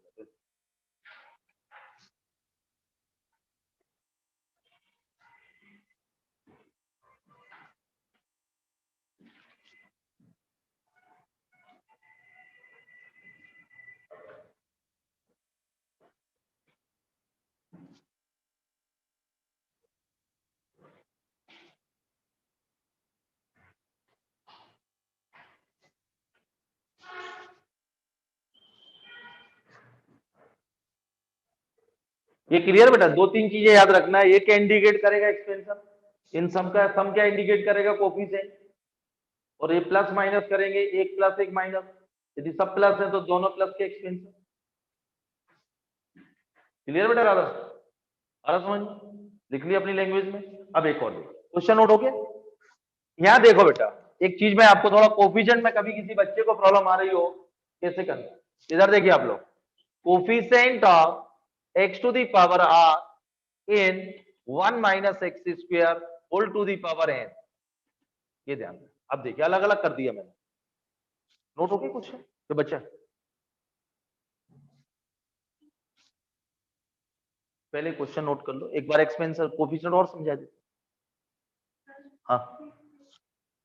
ये क्लियर बेटा? 2-3 चीजें याद रखना है, ये क्या इंडिकेट करेगा? एक्सपेंशन। इन सम का सम क्या इंडिकेट करेगा? कोफिशिएंट। और ये प्लस माइनस करेंगे, एक प्लस एक माइनस, यदि सब प्लस है तो दोनों प्लस के एक्सपेंशन। क्लियर बेटा? राधा राधा समझ लिख लिया अपनी लैंग्वेज में। अब एक और क्वेश्चन नोट हो गया। यहाँ देखो बेटा, एक चीज में आपको थोड़ा कोफिशिएंट में कभी किसी बच्चे को प्रॉब्लम आ रही हो कैसे करना, इधर देखिए आप लोग, coefficient of x to the power r in 1 minus x² whole to the power n। ये ध्यान दें। अब देखिए अलग अलग कर दिया मैंने, नोट हो गया कुछ तो बच्चा? पहले क्वेश्चन नोट कर लो एक बार, एक्सपेंशन कोफिशिएंट और समझा दे। हाँ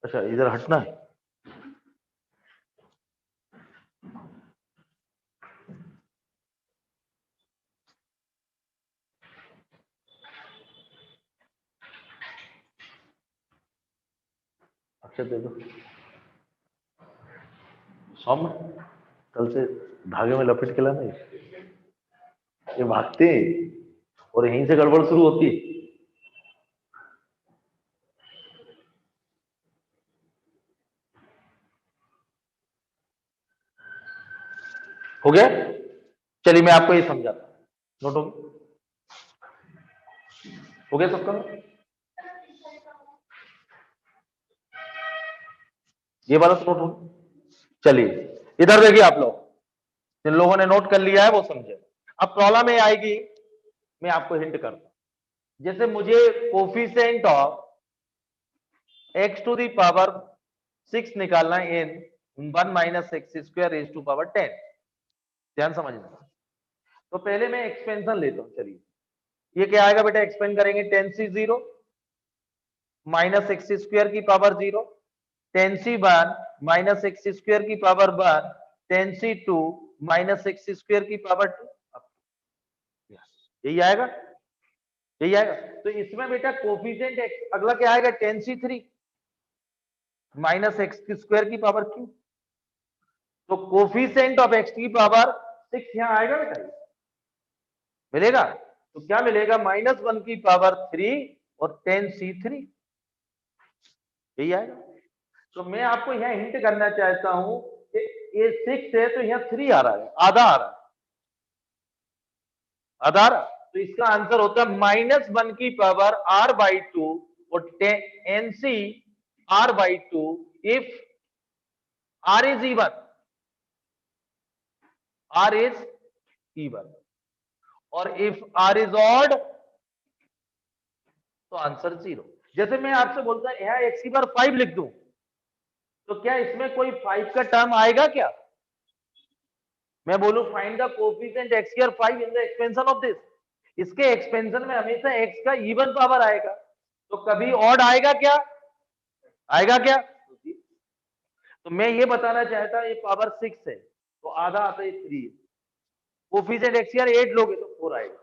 अच्छा, इधर हटना है। अक्षर दे दो सौम्य, कल से धागे में लपेट के लाना। ये भागते हैं और यहीं से गड़बड़ शुरू होती है। हो गया? चलिए मैं आपको ये समझाता हूँ, नोट हो गया सबका? ये वाला तो नोट हो गया। चलिए इधर देखिए आप लोग, जिन लोगों ने नोट कर लिया है वो समझे। अब प्रॉब्लम ये आएगी, मैं आपको हिंट करता हूं, जैसे मुझे coefficient of x to the power 6 निकालना है in 1 minus x square raise to power 10। ध्यान समझना। तो पहले मैं एक्सपेंशन लेता हूं। चलिए ये क्या आएगा बेटा, एक्सपेंड करेंगे 10c0 माइनस एक्स स्क्वायर की power 0, 10c1 minus x square की power 1, 10c2 minus x square की पावर 2। यही आएगा, यही आएगा। तो इसमें बेटा कोफिशिएंट एक्स, अगला क्या आएगा 10c3 माइनस एक्स स्क्वायर की पावर क्यू। तो कोफिशिएंट ऑफ एक्स की पावर 6 यहां आएगा बेटा, मिलेगा। तो क्या मिलेगा, -1 की पावर 3 और 10c3, यही आएगा। तो मैं आपको यहां हिंट करना चाहता हूं कि ये 6 है तो यहां 3 आ रहा है, आधा आ रहा है, आधा आ रहा है। तो इसका आंसर होता है -1 की पावर r/2 और nc r/2 if r is even, r is even, और इफ r इज ऑड तो आंसर 0। जैसे मैं आपसे बोलता हूं यहां x की बार 5 लिख दूं, तो क्या इसमें कोई 5 का टर्म आएगा क्या? मैं बोलूं find the coefficient x square 5 in the expansion of this, इसके एक्सपेंशन में हमेशा x का इवन पावर आएगा, तो कभी ऑड आएगा क्या? आएगा क्या? तो मैं ये बताना चाहता हूं ये पावर 6 है तो आधा आता है 3 है। कोफिशिएंट x स्क्वायर 8 लोगे तो 4 आएगा,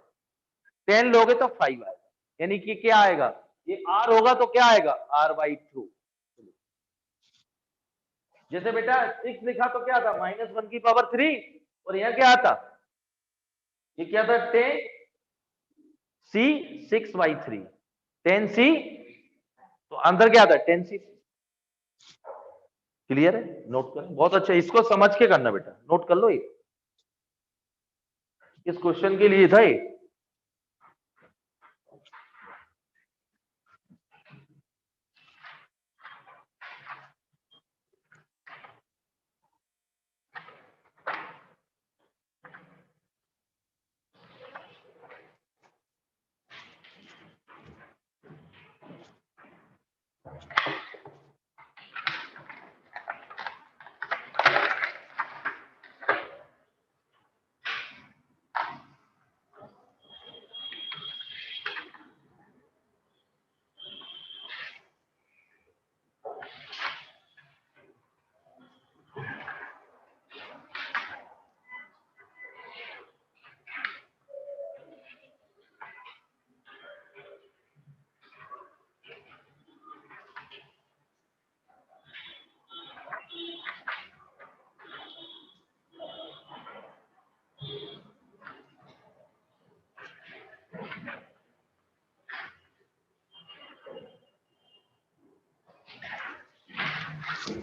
10 लोगे तो 5 आएगा, यानी कि क्या आएगा, ये r होगा तो क्या आएगा, r/2। जैसे बेटा 6 लिखा तो क्या था, -1 की पावर 3, और यहां क्या आता, ये क्या था 10c 6/3, 10c, तो अंदर क्या था 10c। क्लियर है? नोट करें, बहुत अच्छा, इसको समझ के करना बेटा, नोट कर लो, ये इस क्वेश्चन के लिए था ये।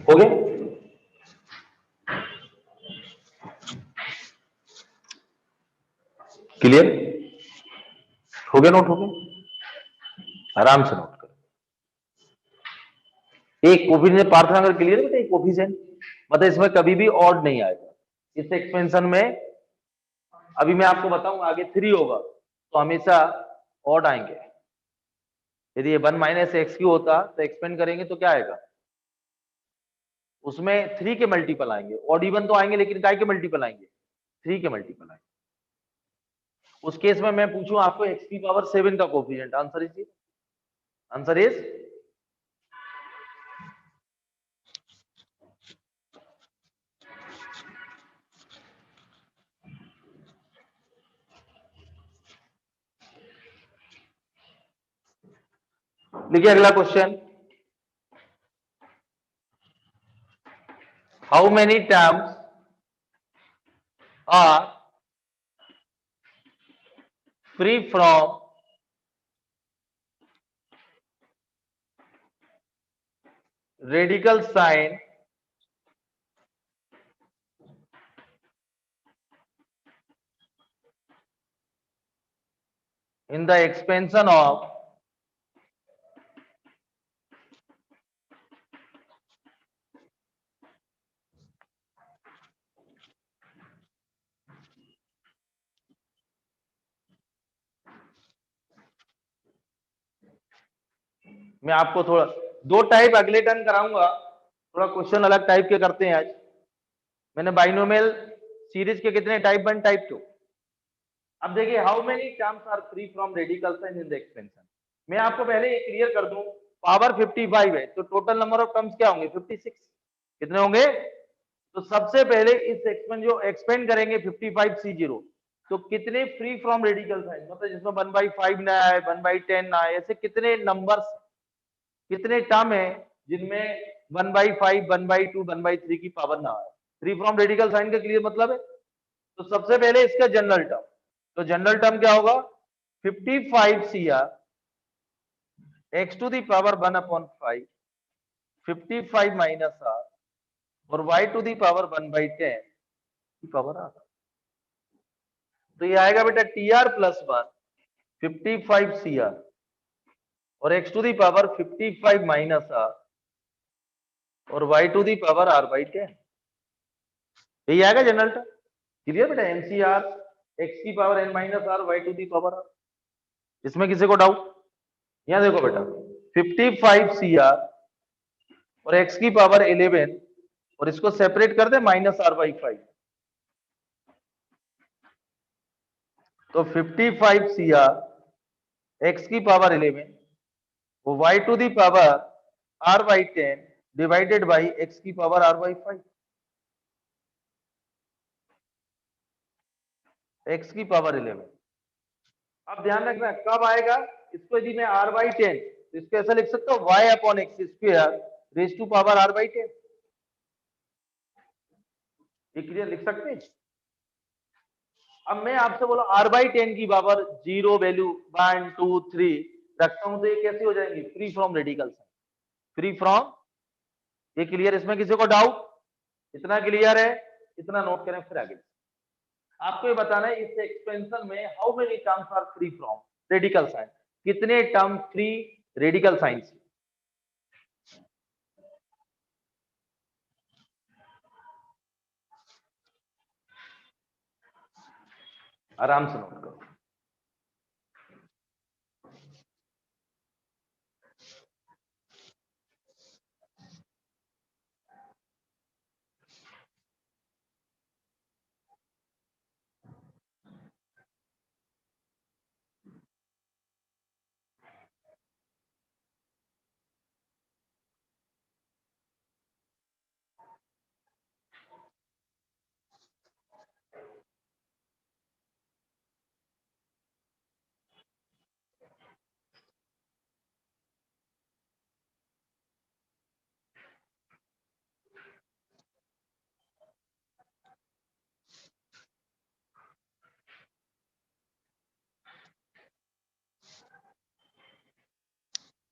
हो गए? क्लियर हो गया? नोट हो गया? आराम से नोट करो। एक कोफिशिएंट पार्थागोरस क्लियर बेटा, एक कोफिशिएंट मतलब इसमें कभी भी ऑड नहीं आएगा इस एक्सपेंशन में। अभी मैं आपको बताऊंगा आगे 3 होगा तो हमेशा ऑड आएंगे। यदि ये 1 माइनस एक्स क्यू होता तो एक्सपेंड करेंगे तो क्या आएगा, उसमें 3 के मल्टीपल आएंगे, ऑड इवन तो आएंगे लेकिन काय के मल्टीपल आएंगे, 3 के मल्टीपल आएंगे। उस केस में मैं पूछूं आपको x की पावर 7 का coefficient, answer is, answer is, लिखिए अगला question, how many terms are free from radical sign in the expansion of मैं आपको थोड़ा दो टाइप अगले टर्न कराऊंगा, थोड़ा क्वेश्चन अलग टाइप के करते हैं आज। मैंने बाइनोमियल सीरीज के कितने टाइप, 1 टाइप 2। अब देखिए how many terms are free from radical sign in the expansion. मैं आपको पहले ये क्लियर कर दूं, पावर 55 है तो टोटल नंबर ऑफ टर्म्स क्या होंगे 56। कितने होंगे? तो सबसे पहले इस एक्सपेंड जो एक्सपेंड करेंगे 55C0, तो कितने फ्री फ्रॉम रेडिकल साइन, मतलब जिसमें 1/5 ना आए, 1/10 ना आए, ऐसे कितने नंबर्स, कितने टर्म है जिनमें 1/5, 1/2, 1/3 की पावर ना आए। फ्री फ्रॉम रेडिकल साइन का क्लियर मतलब है। तो सबसे पहले इसका जनरल टर्म, तो जनरल टर्म क्या होगा 55CR x to the power 1/5, 55 minus r और y टू द पावर 1/10 की पावर r। तो ये आएगा बेटा TR प्लस 1 55CR और x to the power 55 minus r और y to the power r/10। यही आएगा जनरल टर्म। क्लियर बेटा? NCR x की power n minus r, y to the power r। इसमें किसी को डाउट? यहां देखो बेटा 55CR और x की पावर 11 और इसको सेपरेट कर दे -r/5। तो 55CR x की पावर 11 वो y to the power r/10 divided by x की पावर r/5, x की पावर 11। अब ध्यान रखना कब आएगा इसको, यदि मैं r/10 तो इसको ऐसा लिख सकता हूं y/x² raise to power r/10। ये क्लियर लिख सकते हैं? अब मैं आपसे बोला r/10 की पावर 0 वैल्यू 1 2 3 रखता हूं तो ये कैसी हो जाएंगी free from radical sign, free from. ये क्लियर? इसमें किसी को डाउट? इतना क्लियर है? इतना नोट करें फिर आगे। आपको ये बताना है इस एक्सपेंशन में how many terms are free from radical sign, कितने टर्म फ्री रेडिकल साइन से। आराम से नोट करो।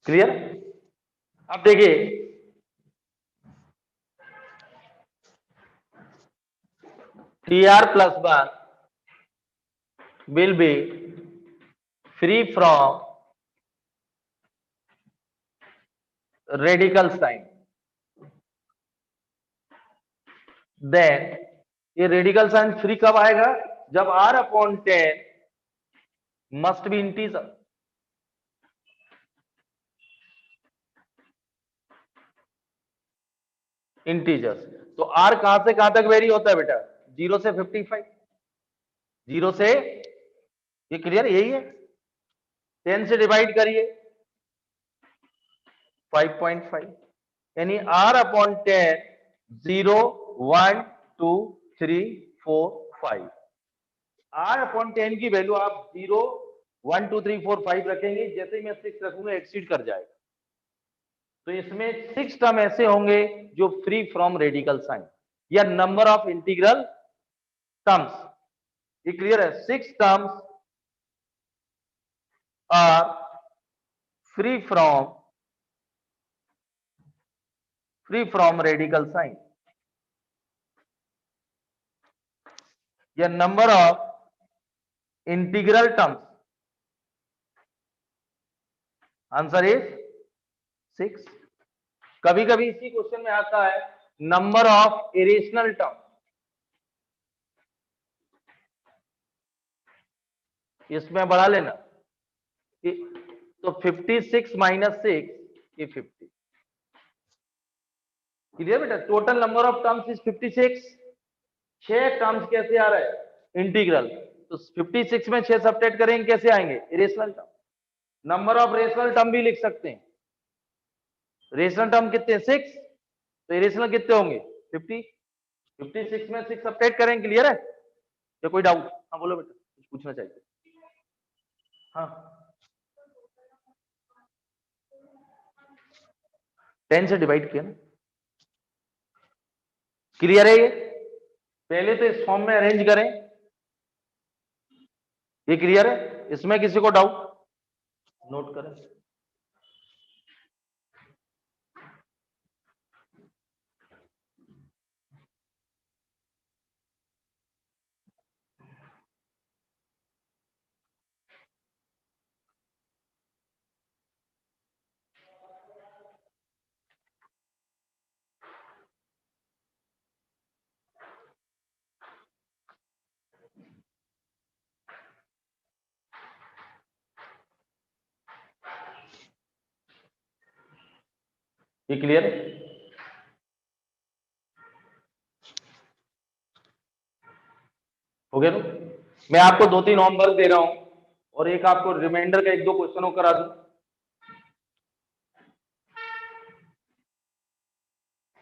क्लियर? अब देखिए TR plus 1 will be free from radical sign, then ये रेडिकल साइन फ्री कब आएगा जब r/10 must be integer. Integers तो r कहां से कहां तक वेरी होता है बेटा 0 से 55, 0 से, ये क्लियर? यही है। 10 से डिवाइड करिए 5.5 यानी r/10 0 1 2 3 4 5। r/10 की वैल्यू आप 0 1 2 3 4 5 रखेंगे, जैसे ही मैं 6 रखूंगा एक्सीड कर जाएगा। तो इसमें 6 टर्म ऐसे होंगे जो फ्री फ्रॉम रेडिकल साइन या नंबर ऑफ इंटीग्रल टर्म्स। ये क्लियर है? 6 terms are free from radical sign या number of integral terms answer is 6। कभी कभी इसी क्वेश्चन में आता है नंबर ऑफ इरेशनल टर्म, इसमें बढ़ा लेना तो 56 माइनस 6 ये 50। क्लियर बेटा? Total number of terms is 56। 6 terms कैसे आ रहा है? इंटीग्रल। तो 56 में 6 सब्ट्रैक्ट करेंगे, कैसे आएंगे? Irrational term. Number of rational term भी लिख सकते हैं। रेशनल टर्म कितने? 6। तो इरेशनल कितने होंगे? 50। 56 में 6 सब्ट्रैक्ट करेंगे। क्लियर है? या कोई डाउट? हाँ बोलो बेटा, कुछ पूछना चाहिए। हाँ 10 से डिवाइड किया ना। क्लियर है? ये पहले तो इस फॉर्म में अरेंज करें। ये क्लियर है? इसमें किसी को डाउट? नोट करें। ये क्लियर है? हो गया? तो मैं आपको 2-3 होमवर्क दे रहा हूं और एक आपको रिमाइंडर का 1-2 क्वेश्चनों करा दूं।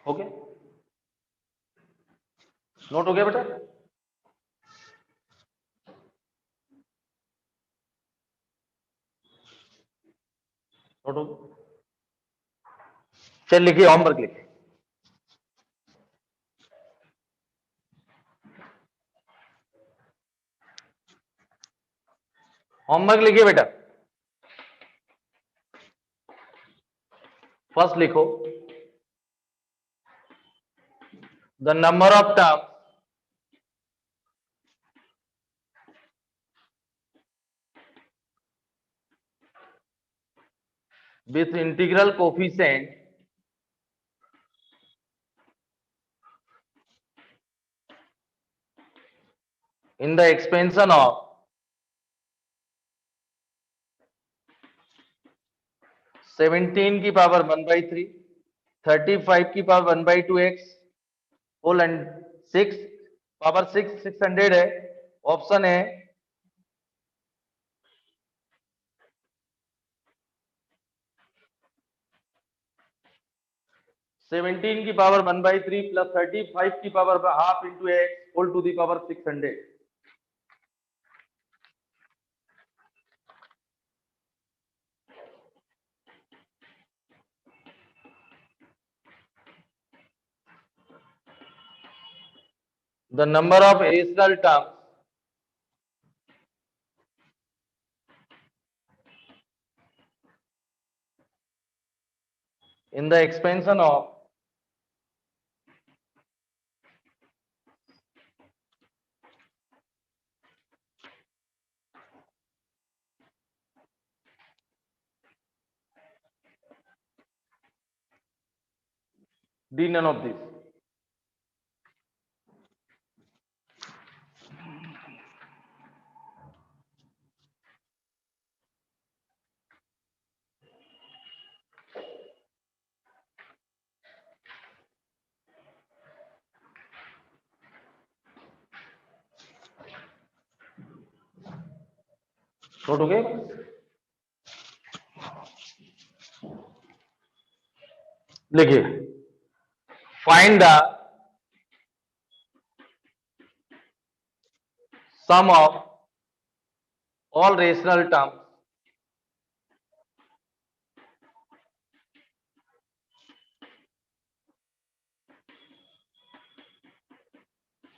ओके, नोट हो गया बेटा? नोट हो गया? चल लिखिए, होमवर्क लिखिए। होमवर्क लिखिए बेटा। फर्स्ट लिखो, the number of term with integral coefficient in the expansion of 17 की पावर 1/3, 35 की power 1/2x whole and 6 power 600 है। ऑप्शन है सेवनटीन की पावर 1/3 प्लस 35 की power half into x whole to the power 600। The number of rational terms in the expansion of D none of these। Note हो गए? लिखिए, find the sum of all rational terms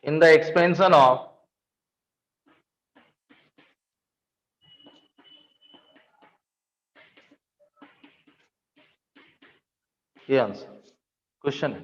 in the expansion of ये answer question है।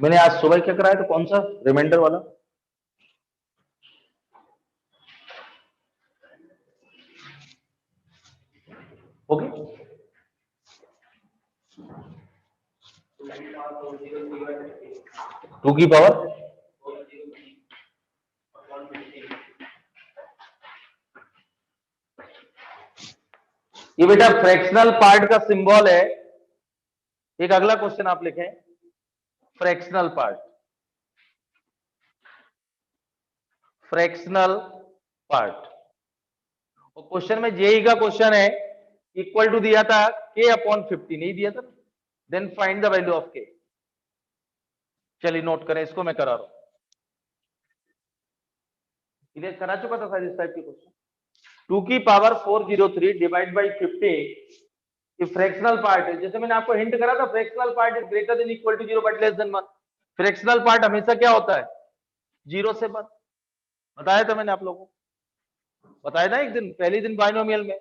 मैंने आज सुबह क्या कराया था, कौन सा रिमाइंडर वाला? ओके, टू की पावर ये बेटा फ्रैक्शनल पार्ट का सिंबल है। एक अगला क्वेश्चन आप लिखें, फ्रैक्शनल पार्ट, फ्रैक्शनल पार्ट। और क्वेश्चन में जेई का क्वेश्चन है, इक्वल टू दिया था k अपॉन 50, नहीं दिया था, then find the value of k। चलिए नोट करें, इसको मैं करा रहा हूं, क्लियर करा चुका था शायद इस टाइप के क्वेश्चन। 2 की पावर 403 डिवाइड बाई 50, ये फ्रैक्शनल पार्ट है। जैसे मैंने आपको हिंट करा था, fractional part is greater than equal to 0 but less than 1। फ्रैक्शनल पार्ट हमेशा क्या होता है, 0 से 1। बताया था मैंने आप लोगों को, बताया था एक दिन, पहले दिन बाइनोमियल में,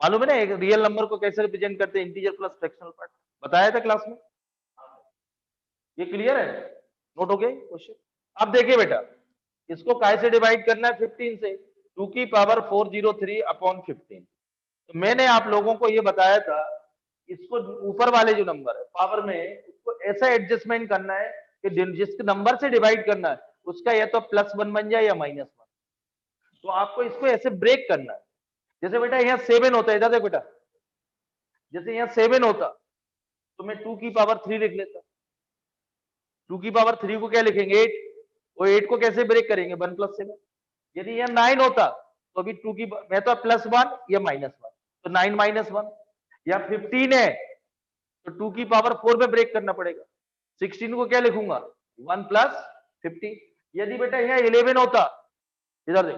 मालूम है ना एक रियल नंबर को कैसे रिप्रेजेंट करते हैं, इंटीजर प्लस फ्रैक्शनल पार्ट, बताया था क्लास में। ये क्लियर है, नोट हो गए क्वेश्चन। अब देखिए बेटा, इसको काय से डिवाइड करना है, 15 से। 2 की पावर 403 अपॉन 15। तो मैंने आप लोगों को ये बताया था, इसको ऊपर वाले जो नंबर है पावर में, उसको ऐसा एडजस्टमेंट करना है कि जिस नंबर से डिवाइड करना है उसका या तो +1 बन जाए या -1। तो आपको इसको ऐसे ब्रेक करना है। जैसे बेटा यहाँ 7 होता है, इधर देख बेटा, जैसे यहाँ 7 होता तो मैं 2 की पावर 3 लिख लेता। 2 की पावर 3 को क्या लिखेंगे, 8। और 8 को कैसे ब्रेक करेंगे, 1 + 7। यदि यहाँ 9 होता तो अभी 2 की मैं तो +1 या -1, तो 9 - 1। या 15 है तो 2 की पावर 4 में ब्रेक करना पड़ेगा। 16 को क्या लिखूंगा, 1 + 15। यदि बेटा यहाँ 11 होता, इधर देख,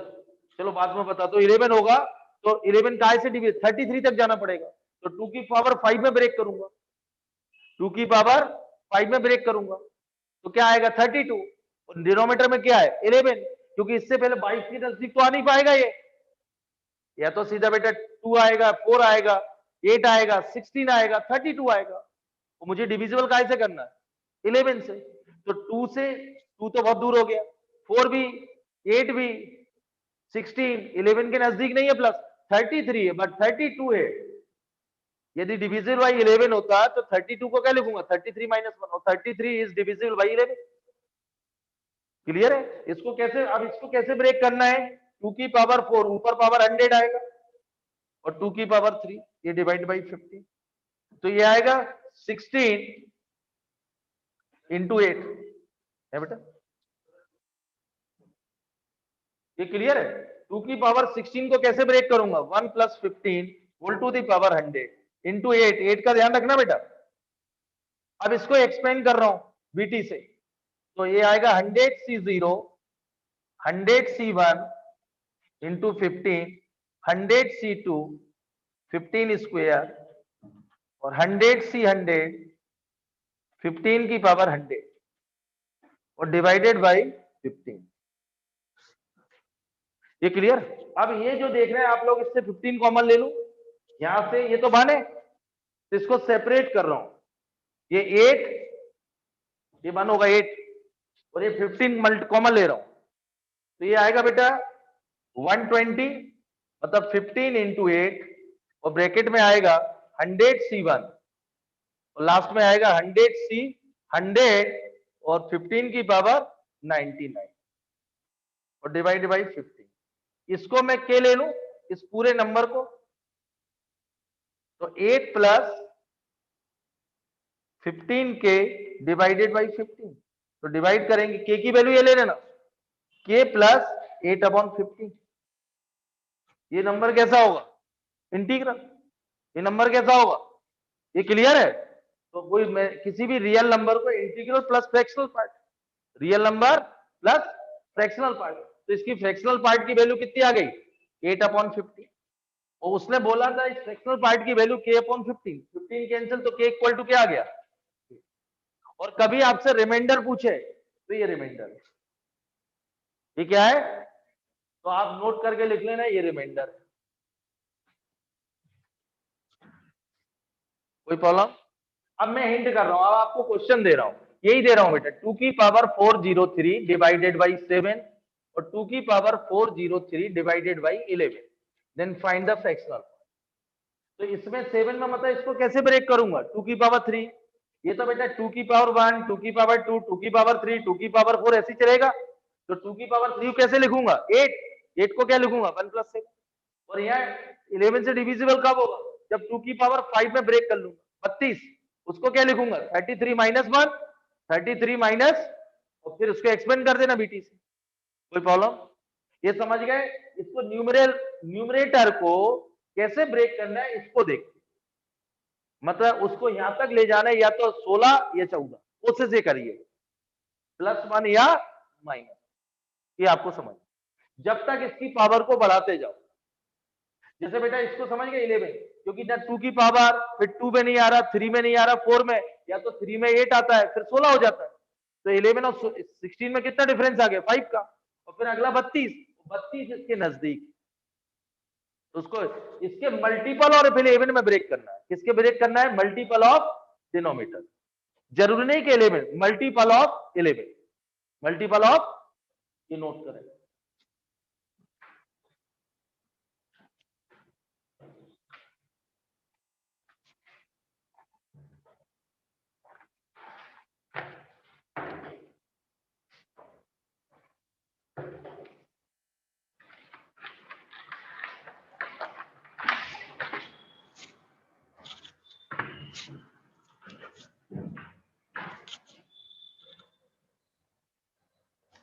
चलो बाद में बता, तो 11 होगा तो 11 काय से डिवाइड, 33 तक जाना पड़ेगा, तो 2 की पावर 5 में ब्रेक करूंगा। 2 की पावर 5 में ब्रेक करूंगा तो क्या आएगा, 32। और डिनोमिनेटर में क्या है, 11, क्योंकि इससे पहले 22 के नजदीक तो आ नहीं पाएगा ये, या तो सीधा बेटा 2 आएगा, 4 आएगा, 8 आएगा, 16 आएगा, 32 आएगा। तो मुझे डिविजिबल काय से करना है, 11 से। तो 2 से 2 तो बहुत दूर हो गया, 4 भी, 8 भी, 16, 11 के नजदीक नहीं है, प्लस 33 है, बट 32 है। यदि डिविजिबल बाई 11 होता तो 32 को क्या लिखूंगा, 33 - 1, और 33 इज डिविजिबल बाई 11। क्लियर है, इसको कैसे, अब इसको कैसे ब्रेक करना है, 2 की पावर 4 ऊपर पावर 100 आएगा, और 2 की पावर 3 ये डिवाइड बाई 50, तो ये आएगा 16 × 8 है बेटा। ये क्लियर है, 2 की पावर 16 को कैसे ब्रेक करूंगा, 1 + 15 होल टू दी पावर 100 × 8। 8 का ध्यान रखना बेटा। अब इसको एक्सपेंड कर रहा हूं बीटी से, तो ये आएगा 100C0 100C1 × 15 100C2 15 स्क्वायर और 100C100 15 की पावर 100 और डिवाइडेड बाई 15। ये क्लियर। अब ये जो देख रहे हैं आप लोग, इससे 15 कॉमन ले लूं, यहां से ये तो बने, तो इसको सेपरेट कर रहा हूं, ये 8 ये 1 होगा 8, और ये 15 कॉमन ले रहा हूं, तो ये आएगा बेटा 120, मतलब 15 × 8, और ब्रैकेट में आएगा 100C1 और लास्ट में आएगा 100 और 15 की पावर 99 और डिवाइड बाई 15। इसको मैं के ले लूं, इस पूरे नंबर को, तो 8 + 15k डिवाइडेड बाई 15, तो डिवाइड करेंगे, के की वैल्यू ये ले लेना, k + 8/15। ये नंबर कैसा होगा, इंटीग्रल। ये नंबर कैसा होगा, ये क्लियर है। तो कोई किसी भी रियल नंबर को integral plus fractional part, real number plus fractional part, तो इसकी फ्रैक्शनल पार्ट की वैल्यू कितनी आ गई, 8/50। और उसने बोला था इस फ्रैक्शनल पार्ट की वैल्यू k/15, 15 कैंसिल, तो k इक्वल टू क्या आ गया। और कभी आपसे रिमाइंडर पूछे तो ये रिमाइंडर, ये क्या है, तो आप नोट करके लिख लेना, ये रिमाइंडर है। कोई प्रॉब्लम। अब मैं हिंट कर रहा हूं, अब आपको क्वेश्चन दे रहा हूं, यही दे रहा हूं बेटा, 2 की पावर 403 डिवाइडेड बाई 7 और 2 की power 403 divided by 11, then find the fractional. तो इसमें 7 में मतलब इसको कैसे ब्रेक करूंगा, 2 की पावर 3, ये तो बेटा 2 की पावर 1, 2 की पावर 2, 2 की पावर 3, 2 की पावर 4 ऐसे चलेगा। तो 2 की पावर 3 कैसे लिखूंगा, 8 को क्या लिखूंगा 1 + 7, और यहाँ 11 से डिविजिबल कब होगा, जब 2 की पावर 5 में ब्रेक कर लूंगा। 32 उसको क्या लिखूंगा 33 - 1, 33 माइनस, और फिर उसको एक्सपेंड कर देना बीटी से, कोई प्रॉब्लम, ये समझ गए। इसको न्यूमरेटर को कैसे ब्रेक करना है इसको देख, मतलब उसको यहां तक ले जाना है, या तो 16 या 14, कोशिश ये करिए, +1 या माइनस, ये आपको समझ, जब तक इसकी पावर को बढ़ाते जाओ। जैसे बेटा इसको समझ गए 11, क्योंकि ना 2 की पावर फिर 2 में नहीं आ रहा, 3 में नहीं आ रहा, 4 में, या तो 3 में 8 आता है, फिर 16 हो जाता है। तो 11 और 16 में कितना डिफरेंस आ गया 5 का, और फिर अगला 32 इसके नजदीक, तो उसको इसके मल्टीपल और फिर 11 में ब्रेक करना है। किसके ब्रेक करना है, मल्टीपल ऑफ डिनोमिनेटर, जरूरी नहीं कि 11, मल्टीपल ऑफ 11, मल्टीपल ऑफ, ये नोट करें।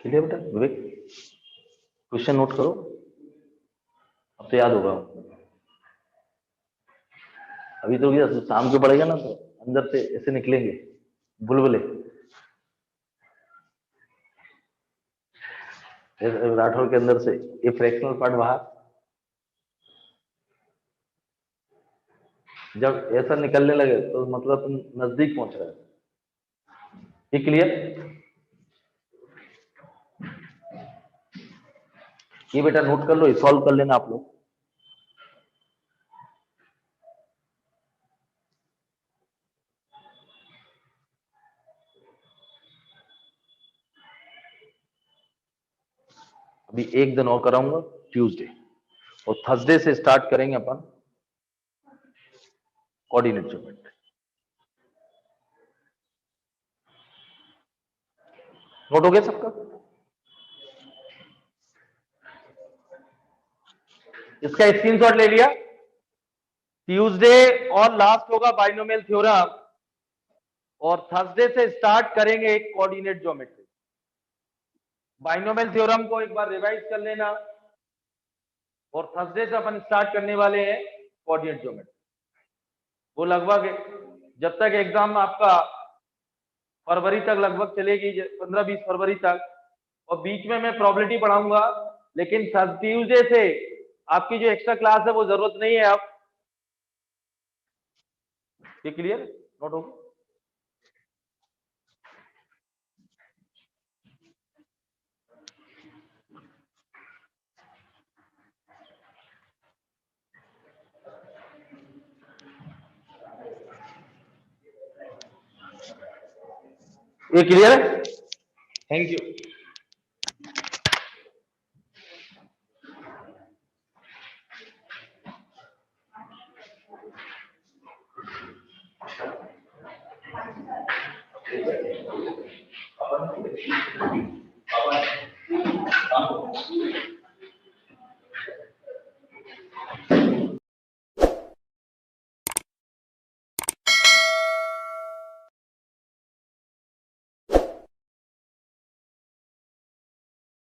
क्लियर बेटा, विवेक क्वेश्चन नोट करो, अब तो याद होगा। अभी तो क्या शाम को पड़ेगा ना, तो अंदर से ऐसे निकलेंगे बुलबुले, राठौर के अंदर से ये फ्रैक्शनल पार्ट बाहर, जब ऐसा निकलने लगे तो मतलब तुम नजदीक पहुंच रहे हो। ये क्लियर, ये बेटा नोट कर लो, सॉल्व कर लेना आप लोग। अभी एक दिन और कराऊंगा ट्यूसडे, और थर्सडे से स्टार्ट करेंगे अपन कोऑर्डिनेट ज्योमेट्री। नोट हो गया सबका, इसका स्क्रीनशॉट ले लिया। ट्यूसडे और लास्ट होगा बाइनोमियल थ्योरम, और थर्सडे से स्टार्ट करेंगे एक कोऑर्डिनेट ज्योमेट्री। बाइनोमियल थ्योरम को एक बार रिवाइज कर लेना, और थर्सडे से अपन स्टार्ट करने वाले हैं कोऑर्डिनेट ज्योमेट्री। वो लगभग जब तक एग्जाम आपका फरवरी तक लगभग चलेगी, 15-20 फरवरी तक, और बीच में मैं प्रोबेबिलिटी पढ़ाऊंगा, लेकिन ट्यूसडे से आपकी जो एक्स्ट्रा क्लास है वो जरूरत नहीं है अब। ये क्लियर नोट होगा। ये क्लियर है, थैंक यू।